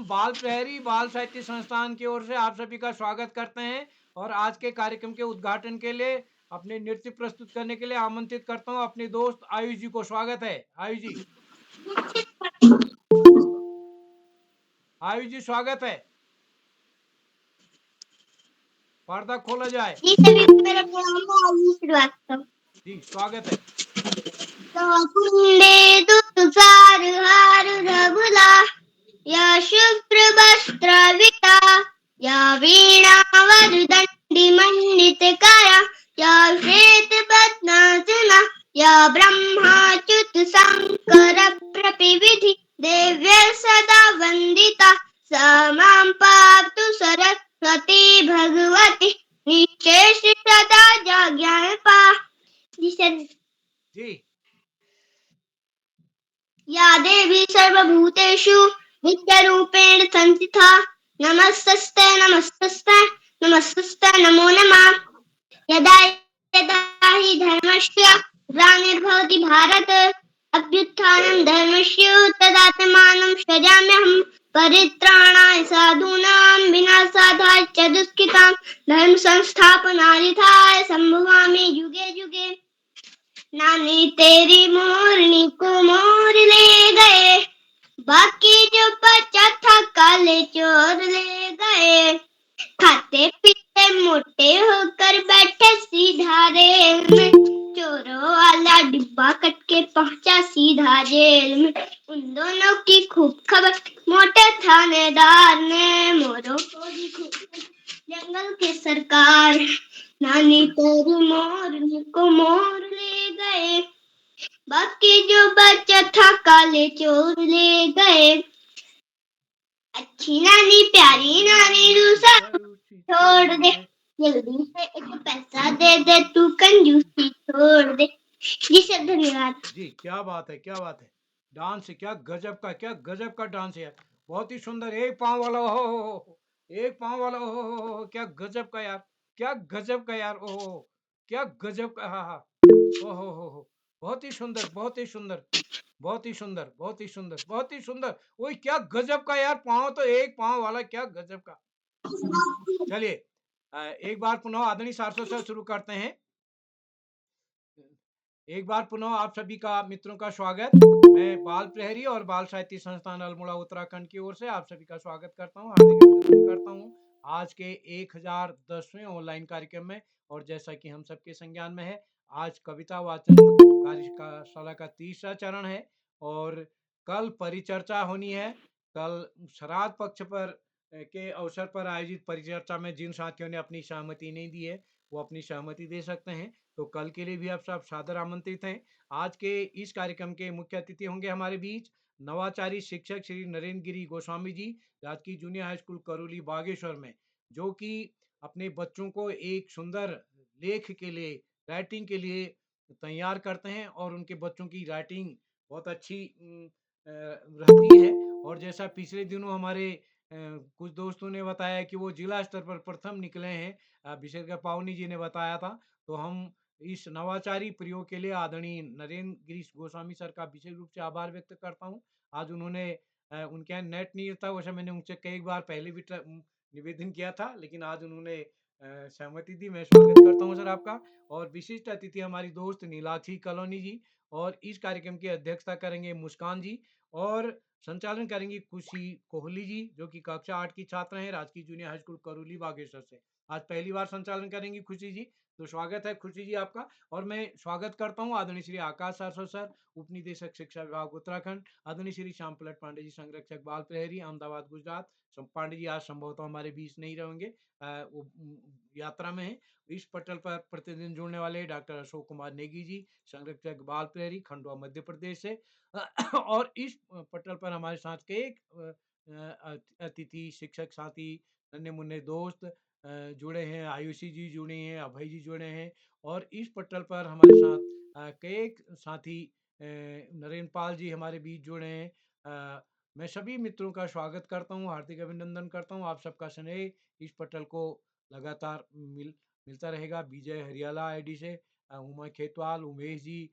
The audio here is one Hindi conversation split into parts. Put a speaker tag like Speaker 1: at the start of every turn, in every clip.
Speaker 1: बाल प्रहरी बाल साहित्य संस्थान की ओर से आप सभी का स्वागत करते हैं और आज के कार्यक्रम के उद्घाटन के लिए अपने नृत्य प्रस्तुत करने के लिए आमंत्रित करता हूं अपने दोस्त आयुष जी को। स्वागत है आयुष जी। आयुष जी स्वागत है। पर्दा खोला जाए।
Speaker 2: जी सभी को मेरा प्रणाम और आशीर्वाद करो।
Speaker 1: जी स्वागत है।
Speaker 2: कुंडे दुसार हार रघुला या शुभ्र वस्त्र विता या वीणा वरदंडी मंडित करा या श्वेत पद्मासना या ब्रह्माच्युत शंकर प्रपिविधि देव्य सदा वंदिता सा मां पातु सरस्वती भगवती निशेष सदा जाज्ञापा। जी सर।
Speaker 1: जी
Speaker 2: या देवी सर्वभूतेषु नित्यरूपेण संस्थिता नमस्तस्ते नमस्तस्ते नमस्तस्ते नमो नमः। यदा यदा हि धर्मस्य ग्लानिर्भवति भारत अभ्युत्थानं धर्मस्य तदात्मानं सृजाम्यहं परित्राणाय साधूनां विनाशाय च दुष्कृतां धर्म संस्थापनार्थाय संभवामि युगे युगे। नानी तेरी मोरनी को मोर ले गए बाकी जो बचा था काले चोर ले गए। खाते पीते मोटे होकर बैठे सीधा रेल में चोरों वाला डिब्बा कट के पहुंचा सीधा जेल में। उन दोनों की खूब खबर मोटे थानेदार ने मोरों को दी खूब जंगल के सरकार। नानी तेरी मोरनी को मोर ले गए बाकी जो बचा था काले चोर ले गए। अच्छी नानी प्यारी नानी रूसा छोड़ दे जल्दी से एक पैसा दे दे तू कंजूसी छोड़ दे। जी सर धन्यवाद।
Speaker 1: जी क्या बात है क्या बात है। डांस क्या गजब का डांस है। बहुत ही सुंदर। एक पाँव वाला हो, एक पाँव वाला हो, क्या गजब का यार, क्या गजब का यार। ओहो क्या गजब का। हाँ हाँ। ओहो हो। बहुत ही सुंदर बहुत ही सुंदर बहुत ही सुंदर बहुत ही सुंदर बहुत ही सुंदर। वही क्या गजब का यार। पाँव तो एक पाँव वाला, क्या गजब का। चलिए एक बार पुनः आदरणीय सारस्वत से शुरू करते हैं। एक बार पुनः आप सभी का मित्रों का स्वागत। मैं बाल प्रहरी और बाल साहित्य संस्थान अल्मोड़ा उत्तराखंड की ओर से आप सभी का स्वागत करता हूं, हार्दिक अभिनंदन करता हूं आज के 1010वें ऑनलाइन कार्यक्रम में। और जैसा कि हम सबके संज्ञान में है, आज कविता वाचन कार्यशाला का तीसरा चरण है और कल परिचर्चा होनी है। कल श्राद्ध पक्ष पर के अवसर पर आयोजित परिचर्चा में जिन साथियों ने अपनी सहमति नहीं दी है वो अपनी सहमति दे सकते हैं। तो कल के लिए भी आप सब सादर आमंत्रित हैं। आज के इस कार्यक्रम के मुख्य अतिथि होंगे हमारे बीच नवाचारी शिक्षक श्री नरेंद्र गिरी गोस्वामी जी, राजकीय junior high school Karauli Bageshwar में, जो कि अपने बच्चों को एक सुंदर लेख के लिए, राइटिंग के लिए तैयार करते हैं और उनके बच्चों की राइटिंग बहुत अच्छी रहती है। और जैसा पिछले दिनों हमारे कुछ दोस्तों ने बताया कि वो जिला स्तर पर प्रथम निकले हैं, विशेषकर पावनी जी ने बताया था। तो हम इस नवाचारी प्रयोग के लिए आदरणीय नरेंद्र गिरीश गोस्वामी सर का विशेष रूप से आभार व्यक्त करता हूँ। आज उन्होंने उनके यहाँ नेट नहीं था, वैसे मैंने उनसे कई बार पहले भी निवेदन किया था, लेकिन आज उन्होंने सहमति दी। मैं स्वागत करता हूँ सर आपका। और विशिष्ट अतिथि हमारी दोस्त नीलाक्षी कलोनी जी, और इस कार्यक्रम की अध्यक्षता करेंगे मुस्कान जी, और संचालन करेंगी खुशी कोहली जी, जो कि कक्षा 8 की छात्र हैं, राजकीय junior high school Karauli Bageshwar से। आज पहली बार संचालन करेंगी खुशी जी, तो स्वागत है खुशी जी आपका। और मैं स्वागत करता हूं आदरणीय श्री आकाश सारस्वत सर, उप निदेशक शिक्षा विभाग उत्तराखंड, आदरणीय श्री श्याम पलट पांडे जी, संरक्षक बाल प्रहरी अहमदाबाद गुजरात। पांडे जी आज संभवतः हमारे बीच नहीं रहेंगे, वो यात्रा में है। इस पटल पर प्रतिदिन जुड़ने वाले डॉक्टर अशोक कुमार नेगी जी, संरक्षक बाल प्रहरी खंडवा मध्य प्रदेश से। और इस पटल पर हमारे साथ के एक अतिथि शिक्षक साथी, नन्हे मुन्ने दोस्त जुड़े हैं। आयुषी जी जुड़े हैं, अभय जी जुड़े हैं, और इस पटल पर हमारे साथ कई साथी नरेंद्र पाल जी हमारे बीच जुड़े हैं। मैं सभी मित्रों का स्वागत करता हूँ, हार्दिक अभिनंदन करता हूँ। आप सबका स्नेह इस पटल को लगातार मिलता रहेगा। विजय हरियाला आईडी से, उमा खेतवाल, उमेश जी,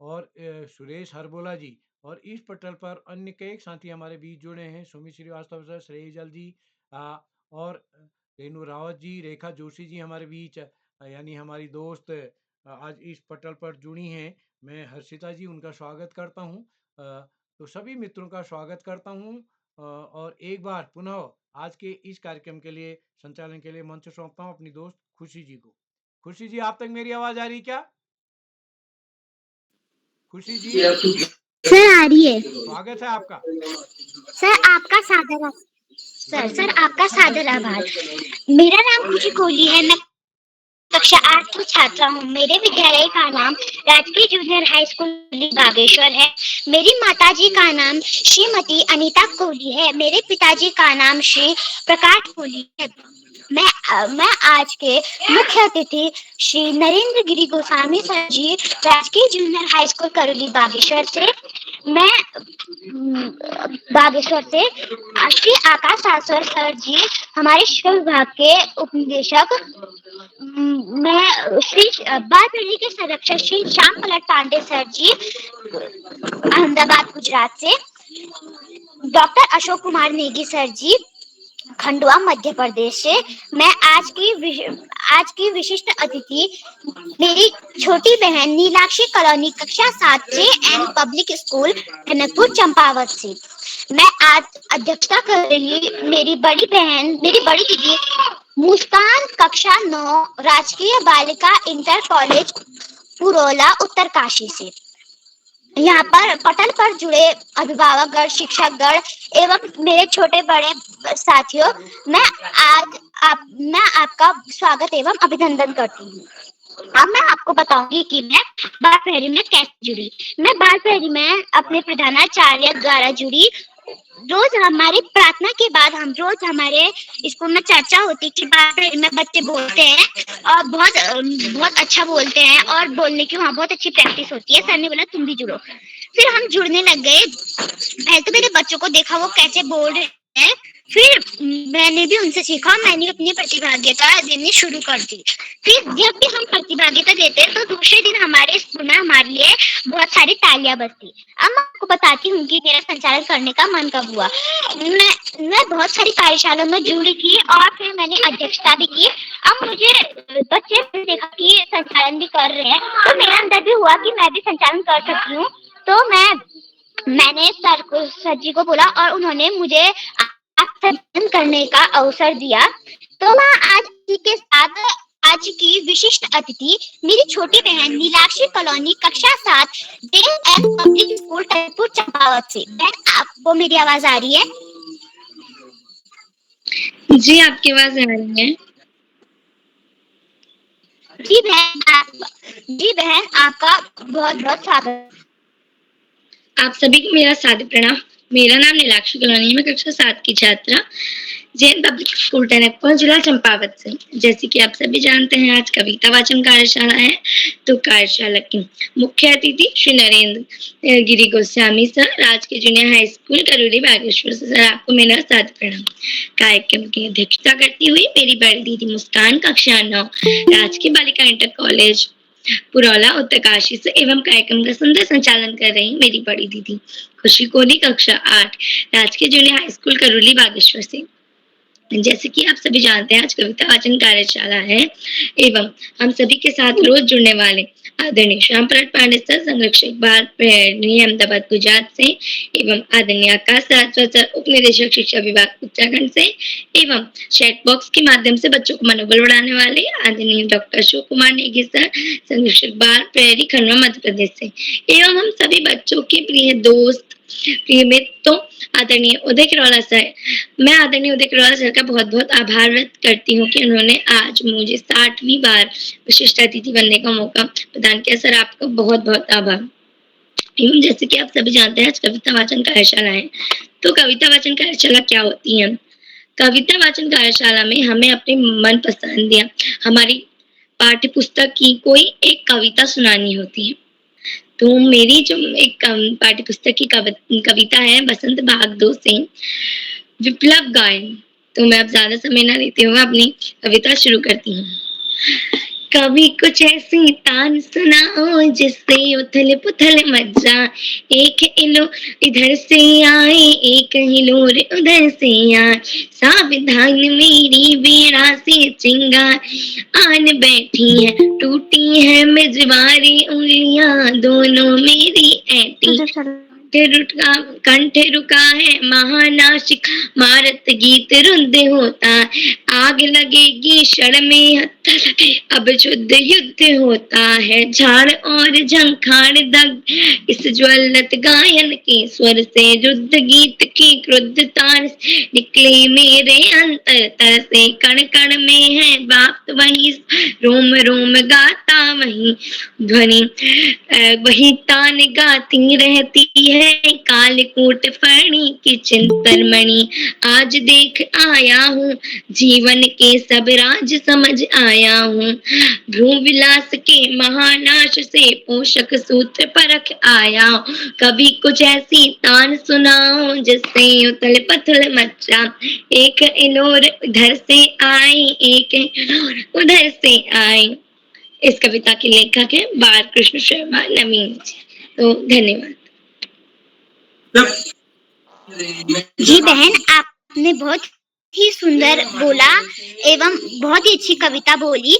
Speaker 1: और सुरेश हरबोला जी, और इस पटल पर अन्य कई साथी हमारे बीच जुड़े हैं। सुमित श्रीवास्तव सर, श्रेय जल जी और रेणु रावत जी, रेखा जोशी जी हमारे बीच यानी हमारी दोस्त आज इस पटल पर जुड़ी हैं। मैं हर्षिता जी उनका स्वागत करता हूँ। तो सभी मित्रों का स्वागत करता हूँ और एक बार पुनः आज के इस कार्यक्रम के लिए संचालन के लिए मंच सौंपता हूँ अपनी दोस्त खुशी जी को। खुशी जी, आप तक मेरी आवाज आ रही क्या? खुशी जी,
Speaker 2: सर आ रही है।
Speaker 1: स्वागत है आपका।
Speaker 2: सर आपका सादर सर आपका सादर आभार। मेरा नाम खुशी कोहली है। मैं कक्षा 8 की छात्रा हूँ। मेरे विद्यालय का नाम राजकीय जूनियर हाई स्कूल बागेश्वर है। मेरी माताजी का नाम श्रीमती अनीता कोहली है। मेरे पिताजी का नाम श्री प्रकाश कोहली है। मैं आज के मुख्य अतिथि श्री नरेंद्र गिरी गोस्वामी सर जी, राजकीय junior high school Karauli Bageshwar से मैं बागेश्वर से श्री आकाश सासवर सर जी, हमारे शिक्षा विभाग के उपनिदेशक। मैं श्री बाल पीढ़ी के संरक्षक श्री श्याम पलट पांडे सर जी, अहमदाबाद गुजरात से। डॉक्टर अशोक कुमार नेगी सर जी, खंडवा मध्य प्रदेश से। मैं आज की विशिष्ट अतिथि मेरी छोटी बहन नीलाक्षी कॉलोनी कक्षा 7 से and public school Tanakpur Champawat से। मैं आज अध्यक्षता कर रही मेरी बड़ी दीदी मुस्कान कक्षा 9 राजकीय बालिका इंटर कॉलेज पुरोला उत्तरकाशी से। यहाँ पर पटल पर जुड़े अभिभावकगण, शिक्षकगण एवं मेरे छोटे बड़े साथियों, मैं आपका स्वागत एवं अभिनंदन करती हूँ। अब मैं आपको बताऊंगी कि मैं बाल प्रहरी में कैसे जुड़ी। मैं बाल प्रहरी में अपने प्रधानाचार्य द्वारा जुड़ी। रोज हमारी प्रार्थना के बाद हमारे स्कूल में चर्चा होती कि बाल प्रहरी में बच्चे बोलते हैं और बहुत अच्छा बोलते हैं और बोलने की वहाँ बहुत अच्छी प्रैक्टिस होती है। सर ने बोला तुम भी जुड़ो। फिर हम जुड़ने लग गए। पहले तो मैंने बच्चों को देखा वो कैसे बोल रहे हैं, फिर मैंने भी उनसे सीखा। मैंने अपनी प्रतिभागिता देनी शुरू कर दी। फिर जब भी हम प्रतिभागिता देते तो दूसरे दिन हमारे स्कूल में हमारे लिए बहुत सारी तालियां बजती। अब मैं आपको बताती हूँ कि मेरा संचालन करने का मन कब हुआ। मैं बहुत सारी कार्यशालाओं में जुड़ी थी और फिर मैंने अध्यक्षता भी की। अब मुझे बच्चे देखा कि संचालन भी कर रहे हैं तो मेरा अंदर भी हुआ कि मैं भी संचालन कर सकती हूँ। तो मैंने सर जी को बोला और उन्होंने मुझे संचालन करने का अवसर दिया। तो मैं आज की विशिष्ट अतिथि मेरी छोटी बहन नीलाक्षी कॉलोनी कक्षा 7 and public school Tanakpur Champawat से। बहन आपको मेरी आवाज आ रही है?
Speaker 3: जी आपकी आवाज आ रही है।
Speaker 2: जी बहन आपका बहुत बहुत स्वागत।
Speaker 3: आप सभी को मेरा सादर प्रणाम। मेरा नाम नीलाक्षी कॉलोनी, मैं कक्षा 7 की छात्रा, जैन पब्लिक स्कूल टनकपुर, जिला चंपावत से। जैसे कि आप सभी जानते हैं आज कविता वाचन कार्यशाला है, तो कार्यशाला के मुख्य अतिथि श्री नरेंद्र गिरी गोस्वामी सर, राजकीय junior high school Karauli Bageshwar से। सर आपको मेरा सादर प्रणाम। कार्यक्रम की अध्यक्षता करती हुई मेरी बड़ी दीदी मुस्कान कक्षा 9 राजकीय बालिका इंटर कॉलेज पुरौला उत्तरकाशी से एवं कार्यक्रम का सुंदर संचालन कर रही मेरी बड़ी दीदी खुशी कोहली कक्षा 8 राजकीय junior high school Karauli Bageshwar से। जैसे कि आप सभी जानते हैं आज कविता वाचन कार्यशाला है एवं हम सभी के साथ रोज जुड़ने वाले आदरणीय श्याम पलट पांडे सर, संरक्षक बाल प्रहरी अहमदाबाद गुजरात से, एवं आदरणीय आकाश सासवर सर, उप निदेशक शिक्षा विभाग उत्तराखंड से, एवं चैट बॉक्स के माध्यम से बच्चों को मनोबल बढ़ाने वाले आदरणीय डॉक्टर अशोक कुमार नेगी सर, संरक्षक बाल प्रहरी खंडवा मध्य प्रदेश से, एवं हम सभी बच्चों के प्रिय दोस्त, प्रिय मित्र आदरणीय उदय किरोला सर। मैं आदरणीय उदय किरोला सर का बहुत बहुत आभार व्यक्त करती हूँ कि उन्होंने आज मुझे 60वीं बार विशिष्ट अतिथि बनने का मौका प्रदान किया। सर आपका बहुत बहुत आभार। जैसे कि आप सभी जानते हैं आज कविता वाचन कार्यशाला है, तो कविता वाचन कार्यशाला क्या होती है? कविता वाचन कार्यशाला में हमें अपने मन पसंद या हमारी पाठ्य पुस्तक की कोई एक कविता सुनानी होती है। तो मेरी जो एक पाठ्य पुस्तक की कविता है बसंत भाग 2 से विप्लव गायन। तो मैं अब ज्यादा समय ना लेते हुए अपनी कविता शुरू करती हूँ। कभी कुछ ऐसी तान सुनाओ जिससे उथल पुथल मच जाए, एक हिलो इधर से आए एक हिलोर उधर से आए, सावधान मेरी बेड़ा से चिंगार आन बैठी है, टूटी है मेजबारी उंगलियां दोनों मेरी ऐटी, कंठ रुका है महानाशिक मारत गीत रुद्ध होता, आग लगेगी क्षण में हत्था लगे, अब शुद्ध युद्ध होता है, झाड़ और झंखाड़ दग इस ज्वलत गायन के स्वर से, रुद्ध गीत की क्रुद्ध तार से निकले मेरे अंतर तर से, कण कण में है बाप वही रोम रोम गाता वही ध्वनि, वही तान गाती रहती है कालकूट फणी की चिंतन मणि, आज देख आया हूँ जीवन के सब राज समझ आया हूँ, भ्रू विलास के महानाश से पोषक सूत्र परख आया हूँ, कभी कुछ ऐसी तान सुनाओ जिससे उथल पथल मचा, एक इलोर इधर से आई एक इलोर उधर से आई। इस कविता के लेखक है बालकृष्ण शर्मा नवीन जी। तो धन्यवाद।
Speaker 2: जी बहन, आपने बहुत ही सुंदर बोला एवं बहुत ही अच्छी कविता बोली।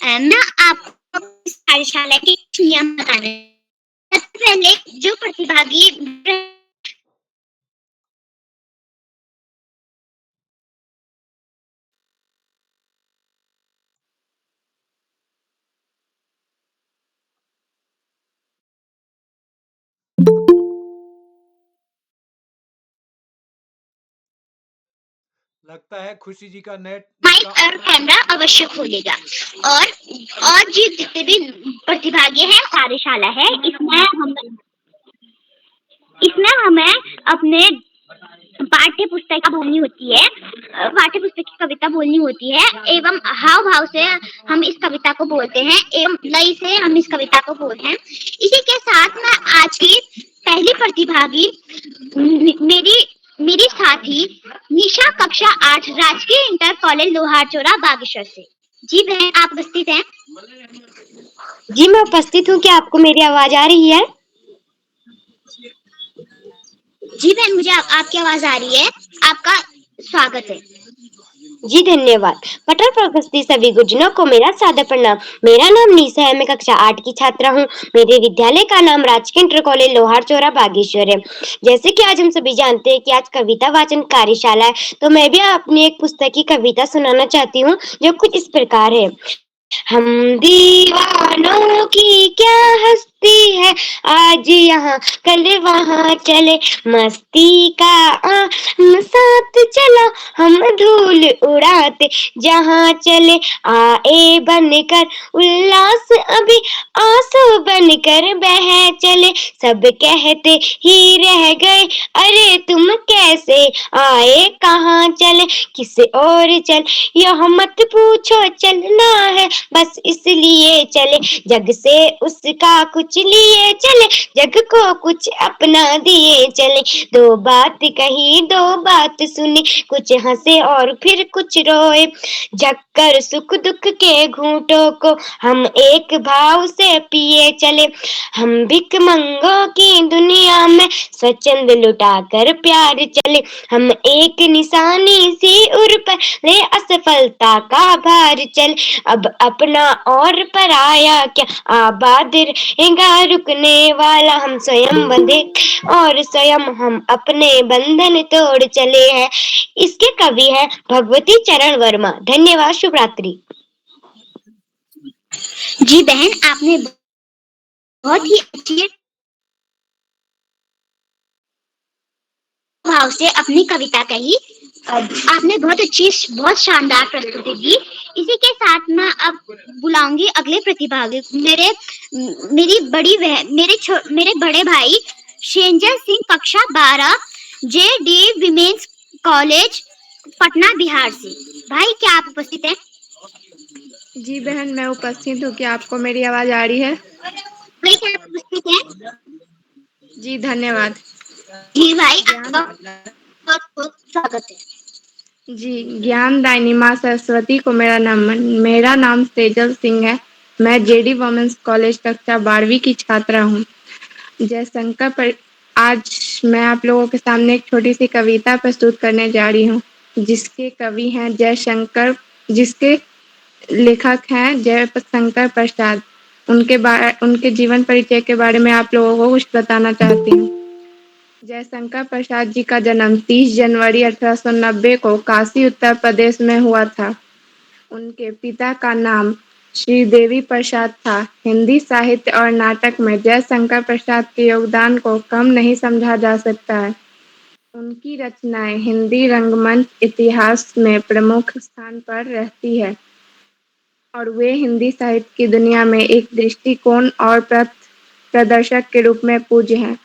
Speaker 2: मैं आपको इस कार्यशाला के कुछ नियम बताने। सबसे पहले जो प्रतिभागी
Speaker 1: लगता है खुशी जी का नेट
Speaker 2: माइक और कैमरा अवश्य खोलेगा। और जितने भी प्रतिभागी हैं कार्यशाला है, इसमें हमें अपने पाठ्य पुस्तक बोलनी होती है, पाठ्य पुस्तक की कविता बोलनी होती है एवं हाव भाव से हम इस कविता को बोलते हैं एवं लय से हम इस कविता को बोलते हैं। इसी के साथ मैं आज की पहली प्रतिभागी मेरी साथी निशा कक्षा 8 राजकीय इंटर कॉलेज लोहारचौरा बागेश्वर से। जी बहन, आप उपस्थित हैं?
Speaker 4: जी मैं उपस्थित हूँ। क्या आपको मेरी आवाज आ रही है?
Speaker 2: जी बहन, मुझे आपकी आवाज आ रही है। आपका स्वागत है।
Speaker 4: जी धन्यवाद। पटल पर उपस्थित सभी गुरुजनों को मेरा सादर प्रणाम। मेरा नाम निशा है, मैं कक्षा 8 की छात्रा हूँ। मेरे विद्यालय का नाम राजकीय इंटर कॉलेज लोहारचौरा बागेश्वर है। जैसे कि आज हम सभी जानते हैं कि आज कविता वाचन कार्यशाला है, तो मैं भी अपनी एक पुस्तक की कविता सुनाना चाहती हूँ जो कुछ इस प्रकार है। हम दीवानों की क्या हस्ती है, आज यहाँ कल वहाँ चले, मस्ती का साथ चला, हम धूल उड़ाते जहाँ चले, आए बनकर उल्लास अभी आंसू बनकर बह चले, सब कहते ही रह गए अरे तुम कैसे आए, कहाँ चले, किस और चल, यह मत पूछो चलना है बस इसलिए चले, जग से उसका कुछ लिए चले, जग को कुछ अपना दिए चले, दो बात कही दो बात सुनी, कुछ हंसे और फिर कुछ रोए, जक्कर सुख दुख के घूंटों को हम एक भाव से पिए चले, हम भिखमंगों की दुनिया में स्वच्छंद लुटा कर प्यार चले, हम एक निशानी सी उर पर ले असफलता का भार चल, अब अपना और पराया क्या आबाद रहेगा रुकने वाला, हम स्वयं बंधे और स्वयं हम अपने बंधन तोड़ चले हैं। इसके कवि है भगवती चरण वर्मा। धन्यवाद। शुभ रात्रि।
Speaker 2: जी बहन, आपने बहुत ही अच्छी भाव से अपनी कविता कही। आपने बहुत अच्छी, बहुत शानदार प्रस्तुति दी। इसी के साथ मैं अब बुलाऊंगी अगले प्रतिभागी मेरी बड़ी बहन, मेरे बड़े भाई शेंजल सिंह कक्षा 12 JD women's college Patna Bihar से। भाई, क्या आप उपस्थित हैं?
Speaker 5: जी बहन, मैं उपस्थित हूँ। क्या आपको मेरी आवाज आ रही है?
Speaker 2: भाई, क्या आप उपस्थित हैं?
Speaker 5: जी धन्यवाद।
Speaker 2: जी भाई, आपका बहुत बहुत स्वागत है।
Speaker 5: जी, ज्ञानदायिनी माँ सरस्वती को मेरा नमन। मेरा नाम सेजल सिंह है। मैं जेडी वुमेन्स कॉलेज कक्षा 12वीं की छात्रा हूँ। जयशंकर पर आज मैं आप लोगों के सामने एक छोटी-सी कविता प्रस्तुत करने जा रही हूँ, जिसके कवि हैं जयशंकर, जिसके लेखक हैं जयशंकर प्रसाद। उनके जीवन परिचय के बारे में आप लोगों को कुछ बताना चाहती हूँ। जयशंकर प्रसाद जी का जन्म 30 जनवरी 1890 को काशी उत्तर प्रदेश में हुआ था। उनके पिता का नाम श्रीदेवी प्रसाद था। हिंदी साहित्य और नाटक में जयशंकर प्रसाद के योगदान को कम नहीं समझा जा सकता है। उनकी रचनाएं हिंदी रंगमंच इतिहास में प्रमुख स्थान पर रहती है और वे हिंदी साहित्य की दुनिया में एक दृष्टिकोण और प्रदर्शक के रूप में पूज्य हैं।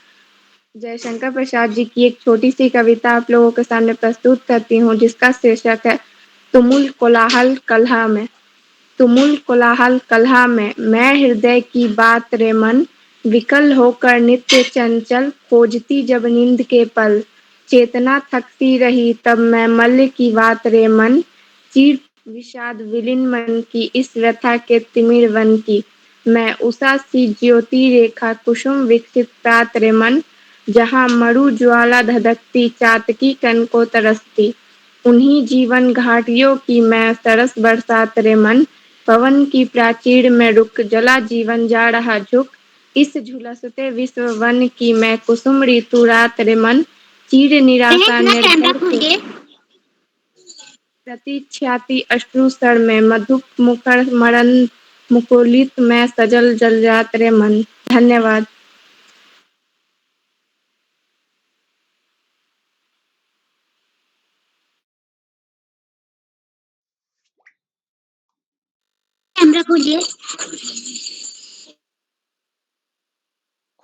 Speaker 5: जयशंकर प्रसाद जी की एक छोटी सी कविता आप लोगों के सामने प्रस्तुत करती हूँ, जिसका शीर्षक है तुमुल कोलाहल कलह में। तुमुल कोलाहल कलह में मैं हृदय की बात रे मन, विकल होकर नित्य चंचल खोजती जब नींद के पल, चेतना थकती रही तब मैं मल्ल की बात रे मन, चीर विषाद विलीन मन की इस व्यथा के तिमिर वन की, मैं उषा सी ज्योति रेखा कुसुम विकसित प्रात रे मन, जहाँ मरु ज्वाला धधकती चातकी कण को तरसती, उन्हीं जीवन घाटियों की मैं सरस बरसात रे मन, पवन की प्राचीर में रुक जला जीवन जा रहा झुक, इस झुलसते विश्व वन की मैं कुसुम ऋतु रात रे मन, चीर निराशा निर्भर प्रतिछाती अश्रु सर में मधुप मुखर मरण मुकुलित में सजल जल जात रे मन। धन्यवाद।
Speaker 2: कैमरा खोलिए।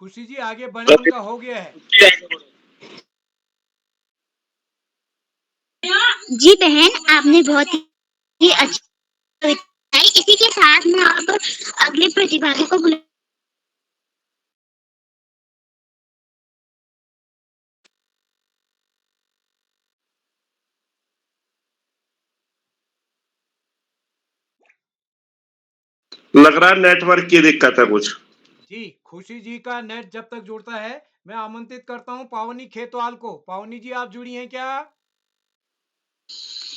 Speaker 1: खुशी जी आगे बढ़े, उनका हो गया है।
Speaker 2: जी बहन, आपने बहुत ही अच्छी कविता गाई। इसी के साथ मैं अब अगले प्रतिभागी को बुला
Speaker 6: लग रहा है नेटवर्क की दिक्कत है कुछ।
Speaker 1: जी, खुशी जी का नेट जब तक जुड़ता है, मैं आमंत्रित करता हूँ पावनी खेतवाल को। पावनी जी आप जुड़ी हैं क्या?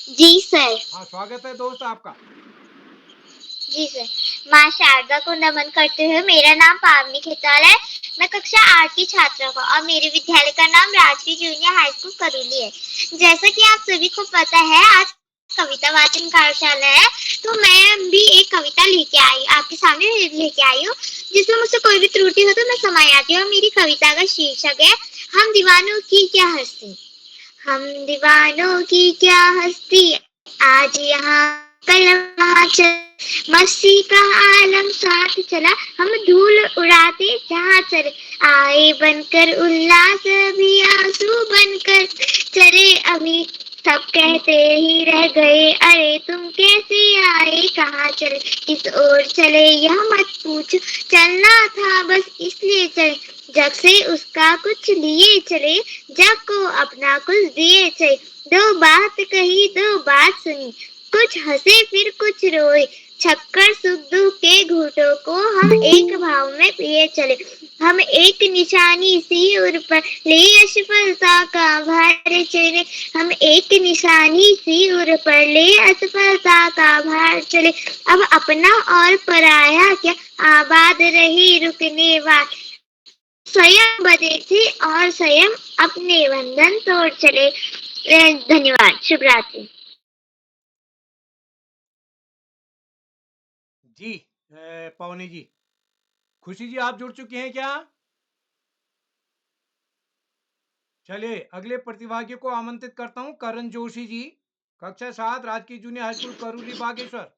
Speaker 2: जी सर।
Speaker 1: हाँ, स्वागत है दोस्त आपका।
Speaker 2: जी सर। माँ शारदा को नमन करते हुए मेरा नाम पावनी खेताल है। मैं कक्षा 8 की छात्रा हूँ और मेरे विद्यालय का नाम राजकीय जूनियर हाई स्कूल करूली है। जैसा कि आप सभी को पता है, आज कविता वाचन कार्यशाला है, तो मैं भी एक कविता लेके आई, आपके सामने लेके आई हूँ, जिसमें मुझसे कोई भी त्रुटि हो तो मैं समय आती हूँ। मेरी कविता का शीर्षक है हम दीवानों की क्या हस्ती। हम दीवानों की क्या हस्ती, आज यहाँ कल वहाँ चल, मस्ती का आलम साथ चला, हम धूल उड़ाते जहाँ चले, आए बनकर उल्लास अभी आंसू बनकर चले, अभी सब कहते ही रह गए अरे तुम कैसे आए कहाँ चले, किस ओर चले यह मत पूछ, चलना था बस इसलिए चले, जग से उसका कुछ लिए चले, जग को अपना कुछ दिए चले, दो बात कही दो बात सुनी, कुछ हंसे फिर कुछ रोए, छक्कर सुख दुख के घूंटों को हम एक भाव में पिए चले, हम एक निशानी सी उर पर ले असफलता का भार चले, हम एक निशानी सी उर पर ले असफलता का भार चले, अब अपना और पराया क्या आबाद रही रुकने वाली, स्वयं बधे थे और स्वयं अपने बंधन तोड़ चले। धन्यवाद। शुभ रात्रि।
Speaker 1: जी पावनी जी। खुशी जी आप जुड़ चुकी हैं क्या? चलिए अगले प्रतिभागी को आमंत्रित करता हूँ, करण जोशी जी, कक्षा 7 राजकीय जूनियर हाई स्कूल करूली बागेश्वर।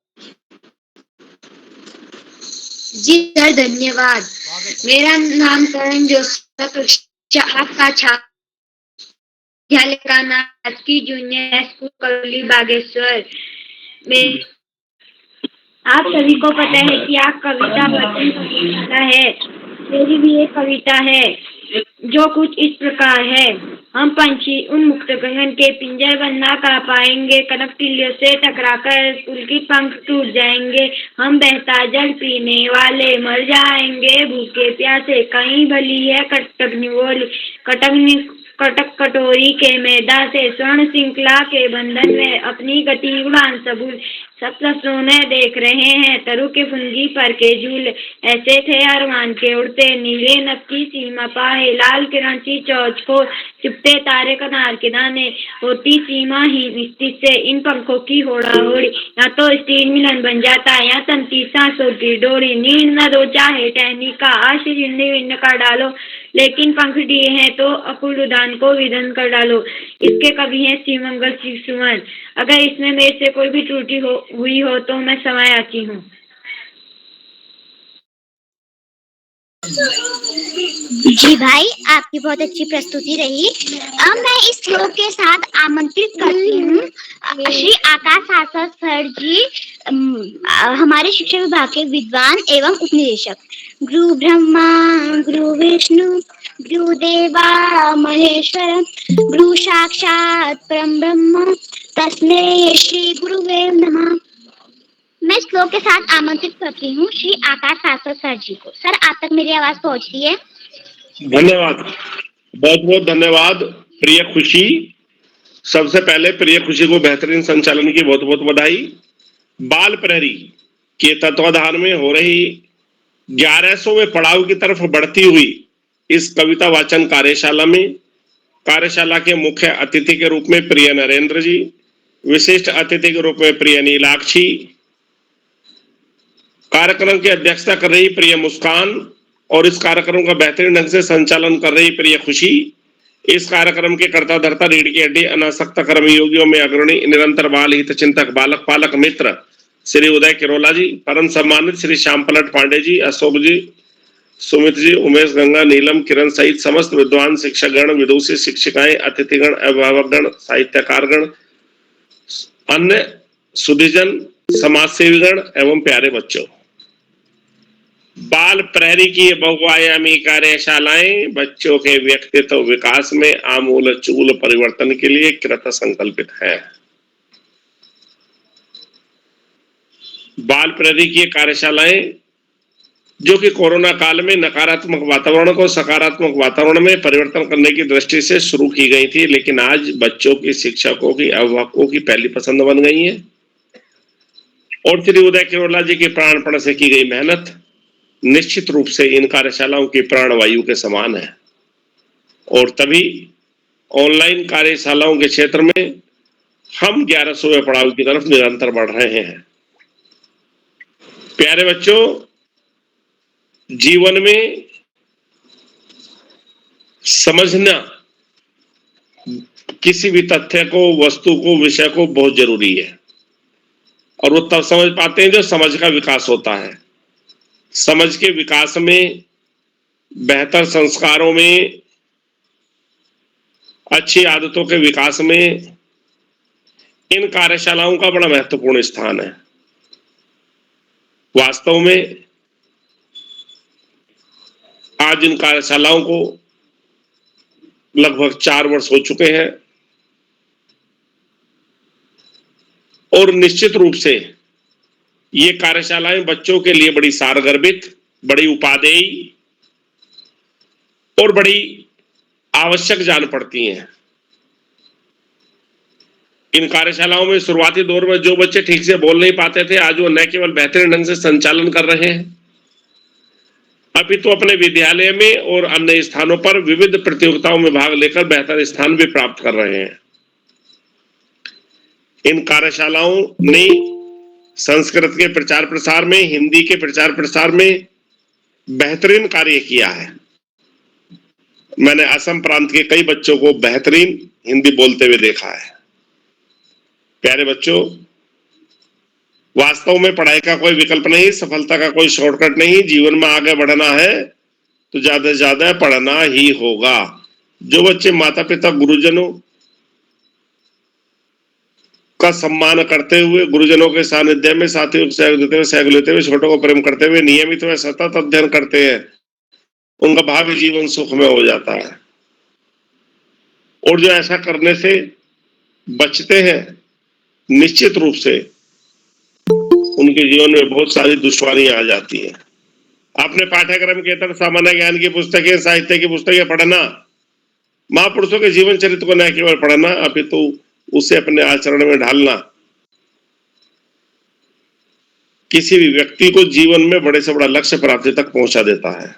Speaker 3: जी सर, धन्यवाद।
Speaker 1: स्वागत है।
Speaker 3: मेरा नाम करण जोशी, कक्षा 8 का छात्र, विद्यालय का नाम राजकीय जूनियर स्कूल करोली बागेश्वर। आप सभी को पता है कि आप कविता वाचन करना है, मेरी भी एक कविता है।
Speaker 7: जो कुछ इस प्रकार है। हम पंछी उन मुक्त गगन के पिंजर बंद ना कर पाएंगे, कनक टिल्लियों से टकराकर पुलकित पंख टूट जाएंगे। हम बहता जल पीने वाले मर जाएंगे, भूखे प्यासे कहीं भली है कटकनी बोली। कटक कटोरी के मैदा से स्वर्ण श्रृंखला के बंधन में अपनी गति उड़ान सबूल सब सोने देख रहे हैं, तरु के फुनगी पर के झूले ऐसे थे अरमान के उड़ते। नीले नभ की सीमा पाए लाल किरण सी चौच को चिपटे तारे कनार के दाने, होती सीमा ही निश्चित से इन पंखों की होड़ा होड़ी। या तो स्टील मिलन बन जाता या तंती सांसों की डोरी। नींद न दो चाहे टहनी का आशीर्य विन्न कर डालो, लेकिन पंख दिए हैं तो अकुल उदान को विदन कर डालो। इसके कवि हैं श्रीमंगल श्री सुमन। अगर इसमें मेरे से कोई भी त्रुटि हुई हो तो मैं समय आती हूँ।
Speaker 2: जी भाई, आपकी बहुत अच्छी प्रस्तुति रही। अब मैं इस श्लोक के साथ आमंत्रित करती हूँ श्री आकाश आसर सर जी, हमारे शिक्षा विभाग के विद्वान एवं उपनिदेशक। गुरु ब्रह्मा गुरु विष्णु गुरुदेवा महेश्वर, गुरु साक्षात परम ब्रह्म तस्मै श्री गुरुवे नमः। मैं श्लोक के साथ आमंत्रित करती हूँ श्री आकाश सासर सर जी को। सर, आप तक मेरी आवाज पहुँचती है?
Speaker 6: धन्यवाद, बहुत बहुत धन्यवाद प्रिय खुशी। सबसे पहले प्रिय खुशी को बेहतरीन संचालन की बहुत बहुत बधाई। बाल प्रहरी के तत्वाधान में हो रही 1100वें पड़ाव की तरफ बढ़ती हुई इस कविता वाचन कार्यशाला के मुख्य अतिथि के रूप में प्रिय नरेंद्र जी, विशिष्ट अतिथि के रूप में प्रिय नीलाक्षी, कार्यक्रम की अध्यक्षता कर रही प्रिय मुस्कान और इस कार्यक्रम का बेहतरीन ढंग से संचालन कर रही प्रिय खुशी, इस कार्यक्रम के कर्ता धर्ता रीढ़ की हड्डी अनासक्त कर्मयोगियों में अग्रणी निरंतर बाल हित चिंतक बालक पालक मित्र श्री उदय किरोला जी, परम सम्मानित श्री श्याम पलट पांडे जी, अशोक जी, सुमित जी, उमेश गंगा, नीलम, किरण सहित समस्त विद्वान शिक्षकगण, विदुषी शिक्षिकाएं, अतिथिगण, अभिभावकगण, साहित्यकारगण, अन्य सुधीजन, समाजसेवीगण एवं प्यारे बच्चों। बाल प्रहरी की बहुआयामी कार्यशालाएं बच्चों के व्यक्तित्व विकास में आमूल चूल परिवर्तन के लिए कृत संकल्पित है। बाल प्रहरी की कार्यशालाएं जो कि कोरोना काल में नकारात्मक वातावरण को सकारात्मक वातावरण में परिवर्तन करने की दृष्टि से शुरू की गई थी, लेकिन आज बच्चों की, शिक्षकों की, अभिभावकों की पहली पसंद बन गई है। और श्री उदय किरोला जी के प्राणपण से की गई मेहनत निश्चित रूप से इन कार्यशालाओं की प्राणवायु के समान है। और तभी ऑनलाइन कार्यशालाओं के क्षेत्र में हम 1100वें पड़ाव की तरफ निरंतर बढ़ रहे हैं। प्यारे बच्चों, जीवन में समझना किसी भी तथ्य को, वस्तु को, विषय को बहुत जरूरी है और वो तब समझ पाते हैं जो समझ का विकास होता है। समझ के विकास में, बेहतर संस्कारों में, अच्छी आदतों के विकास में इन कार्यशालाओं का बड़ा महत्वपूर्ण स्थान है। वास्तव में आज इन कार्यशालाओं को लगभग 4 वर्ष हो चुके हैं और निश्चित रूप से ये कार्यशालाएं बच्चों के लिए बड़ी सारगर्भित, बड़ी उपादेय और बड़ी आवश्यक जान पड़ती हैं। इन कार्यशालाओं में शुरुआती दौर में जो बच्चे ठीक से बोल नहीं पाते थे, आज वो न केवल बेहतरीन ढंग से संचालन कर रहे हैं, अपितु अपने विद्यालय में और अन्य स्थानों पर विविध प्रतियोगिताओं में भाग लेकर बेहतर स्थान भी प्राप्त कर रहे हैं। इन कार्यशालाओं ने संस्कृत के प्रचार प्रसार में, हिंदी के प्रचार प्रसार में बेहतरीन कार्य किया है। मैंने असम प्रांत के कई बच्चों को बेहतरीन हिंदी बोलते हुए देखा है। प्यारे बच्चों, वास्तव में पढ़ाई का कोई विकल्प नहीं, सफलता का कोई शॉर्टकट नहीं। जीवन में आगे बढ़ना है तो ज्यादा से ज्यादा पढ़ना ही होगा। जो बच्चे माता पिता गुरुजनों का सम्मान करते हुए, गुरुजनों के सानिध्य में साथियों को सहयोग देते हुए, सहयोग लेते हुए, छोटों को प्रेम करते हुए नियमित व सतत अध्ययन करते हैं, उनका भावी जीवन सुखमय हो जाता है। और जो ऐसा करने से बचते हैं, निश्चित रूप से उनके जीवन में बहुत सारी दुश्वारियां आ जाती हैं। अपने पाठ्यक्रम के तहत सामान्य ज्ञान की पुस्तकें, साहित्य की पुस्तकें पढ़ना, महापुरुषों के जीवन चरित्र को न केवल पढ़ना अपितु उसे अपने आचरण में ढालना किसी भी व्यक्ति को जीवन में बड़े से बड़ा लक्ष्य प्राप्ति तक पहुंचा देता है।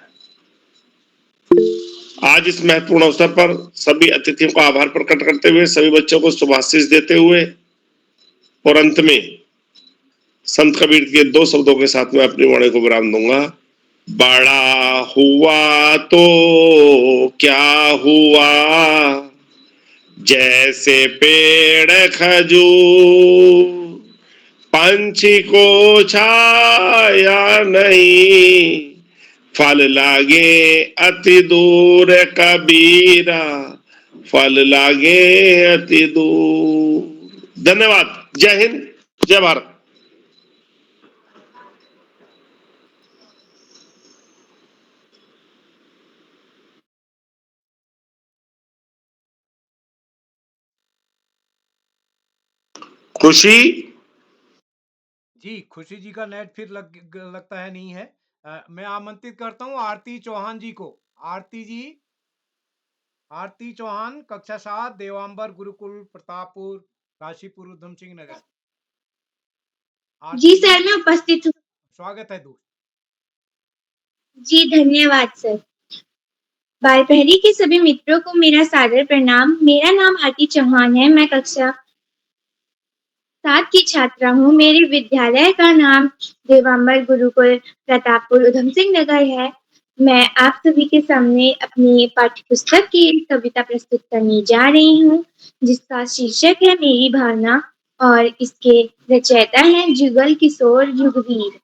Speaker 6: आज इस महत्वपूर्ण अवसर पर सभी अतिथियों का आभार प्रकट करते हुए, सभी बच्चों को शुभाशीष देते हुए और अंत में संत कबीर के 2 शब्दों के साथ में अपनी वाणी को विराम दूंगा। बड़ा हुआ तो क्या हुआ, जैसे पेड़ खजूर, पंछी को छाया नहीं, फल लागे अति दूर कबीरा, फल लागे अति दूर। धन्यवाद। जय हिंद, जय भारत। खुशी
Speaker 1: जी, खुशी जी का नेट फिर लगता है नहीं है। मैं आमंत्रित करता हूँ आरती चौहान जी को। आरती जी, आरती चौहान, कक्षा 7, देवांबर गुरुकुल, प्रतापपुर, काशीपुर, उधम सिंह नगर।
Speaker 2: जी सर, मैं उपस्थित हूँ।
Speaker 1: स्वागत है दोस्त।
Speaker 2: जी धन्यवाद सर। बाल प्रहरी के सभी मित्रों को मेरा सादर प्रणाम। मेरा नाम आरती चौहान है। मैं कक्षा 7 की छात्रा हूँ। मेरे विद्यालय का नाम देवांबर गुरुकुल, प्रतापपुर, उधम सिंह नगर है। मैं आप सभी के सामने अपनी पाठ्य पुस्तक की एक कविता प्रस्तुत करने जा रही हूँ, जिसका शीर्षक है मेरी भावना, और इसके रचयिता हैं जुगल किशोर युगवीर।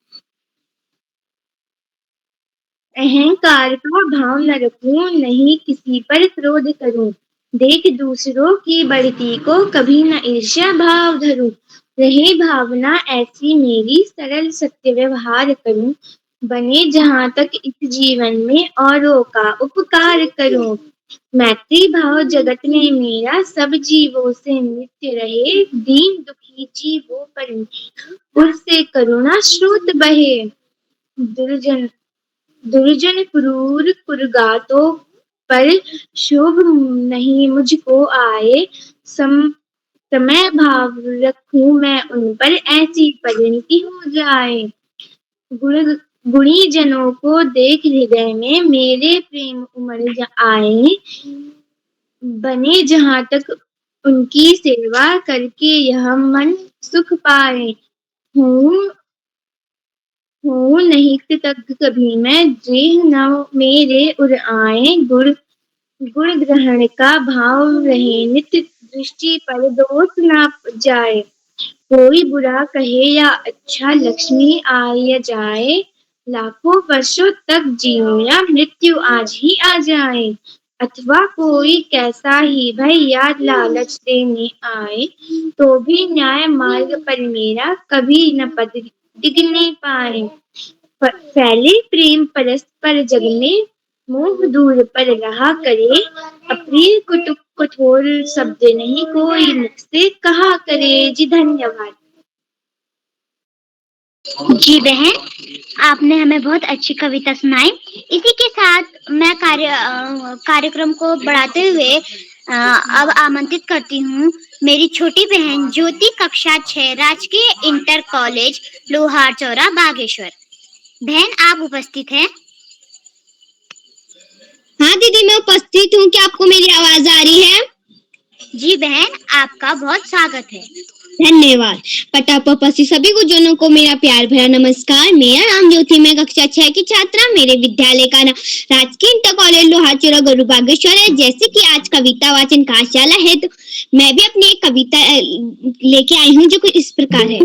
Speaker 2: अहंकार का भाव न रखूं, नहीं किसी पर क्रोध करूं, देख दूसरों की बढ़ती को कभी न ईर्ष्या भाव धरूं, रहे भावना ऐसी मेरी सरल सत्य व्यवहार करूं, बने जहां तक इस जीवन में औरों का उपकार करूं, मैत्री भाव जगत में मेरा सब जीवों से नित्य रहे, दीन दुखी जीवों पर उससे करुणा स्रोत बहे, दुर्जन क्रूर कुर्गातों पर शोभ नहीं मुझको आए, समय भाव रखूं मैं उन पर, ऐसी परिणति हो जाए, गुणी जनों को देख हृदय में मेरे प्रेम उमड़ आए, बने जहां तक उनकी सेवा करके यह मन सुख पाए, हूँ नहीं कृतज्ञ कभी मैं, जेह न मेरे उर आए, गुण ग्रहण का भाव रहे नित्य, दृष्टि पर दोष न जाए, कोई बुरा कहे या अच्छा, लक्ष्मी आए या जाए, लाखों वर्षों तक जियो या मृत्यु आज ही आ जाए, अथवा कोई कैसा ही भय या लालच देने आए, तो भी न्याय मार्ग पर मेरा कभी न पद डिगने पाए, फैले प्रेम परस्पर जग में, मोह दूर पर रहा करे, अप्रिय कठोर शब्द नहीं कोई मुख से कहा करे। जी धन्यवाद। जी बहन, आपने हमें बहुत अच्छी कविता सुनाई। इसी के साथ मैं कार्यक्रम को बढ़ाते हुए अब आमंत्रित करती हूँ मेरी छोटी बहन ज्योति, कक्षा 6, राजकीय इंटर कॉलेज, लोहार चौरा, बागेश्वर। बहन, आप उपस्थित हैं?
Speaker 8: हाँ दीदी, मैं उपस्थित हूँ। क्या आपको मेरी आवाज आ रही है?
Speaker 2: जी बहन, आपका बहुत स्वागत है।
Speaker 8: धन्यवाद। पटाप उपस्थित सभी गुरुजनों को मेरा प्यार भरा नमस्कार। मेरा नाम ज्योति, मैं कक्षा 6 की छात्रा। मेरे विद्यालय का नाम राजकीय इंटर कॉलेज, लोहार चौरा, गुरु बागेश्वर है। जैसे कि आज कविता वाचन कार्यशाला है, तो मैं भी अपनी एक कविता लेके आई हूँ, जो कुछ इस प्रकार है।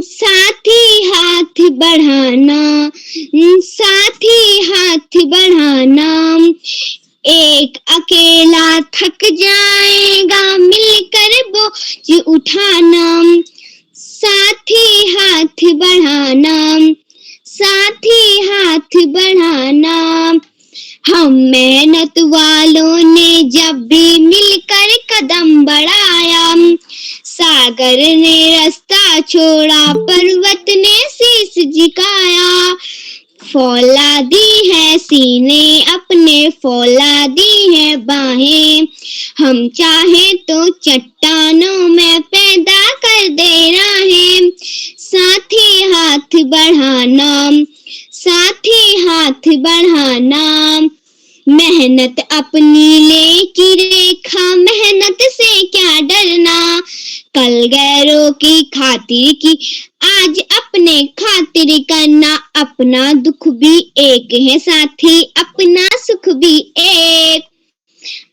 Speaker 8: साथी हाथ बढ़ाना, साथी हाथ बढ़ाना, एक अकेला थक जाएगा, मिलकर बोझ उठाना, साथी हाथ बढ़ाना, साथी हाथ बढ़ाना, हम मेहनत वालों ने जब भी मिलकर कदम बढ़ाया, सागर ने रास्ता छोड़ा, पर्वत ने शीश झुकाया। फौलादी है सीने अपने, फौलादी है बाहें, हम चाहे तो चट्टानों में पैदा कर दे राहें। साथी हाथ बढ़ाना, साथी हाथ बढ़ाना, मेहनत अपनी लेकी रेखा, मेहनत से क्या डरना। कल गैरों की खातिर की आज अपने खातिर करना, अपना दुख भी एक है साथी, अपना सुख भी एक।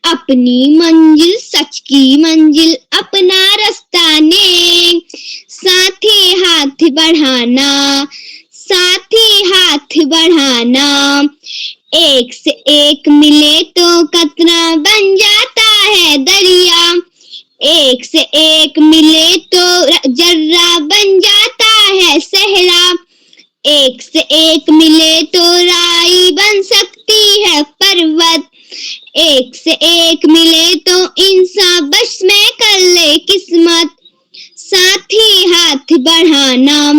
Speaker 8: अपनी मंजिल सच की मंजिल, अपना रास्ता नेक, साथी हाथ बढ़ाना, साथी हाथ बढ़ाना। एक से एक मिले तो कतरा बन जाता है दरिया, एक से एक मिले तो जर्रा बन जाता है सहरा, एक से एक मिले तो राई बन सकती है पर्वत, एक से एक मिले तो इंसान बस में कर ले किस्मत। साथी हाथ बढ़ाना,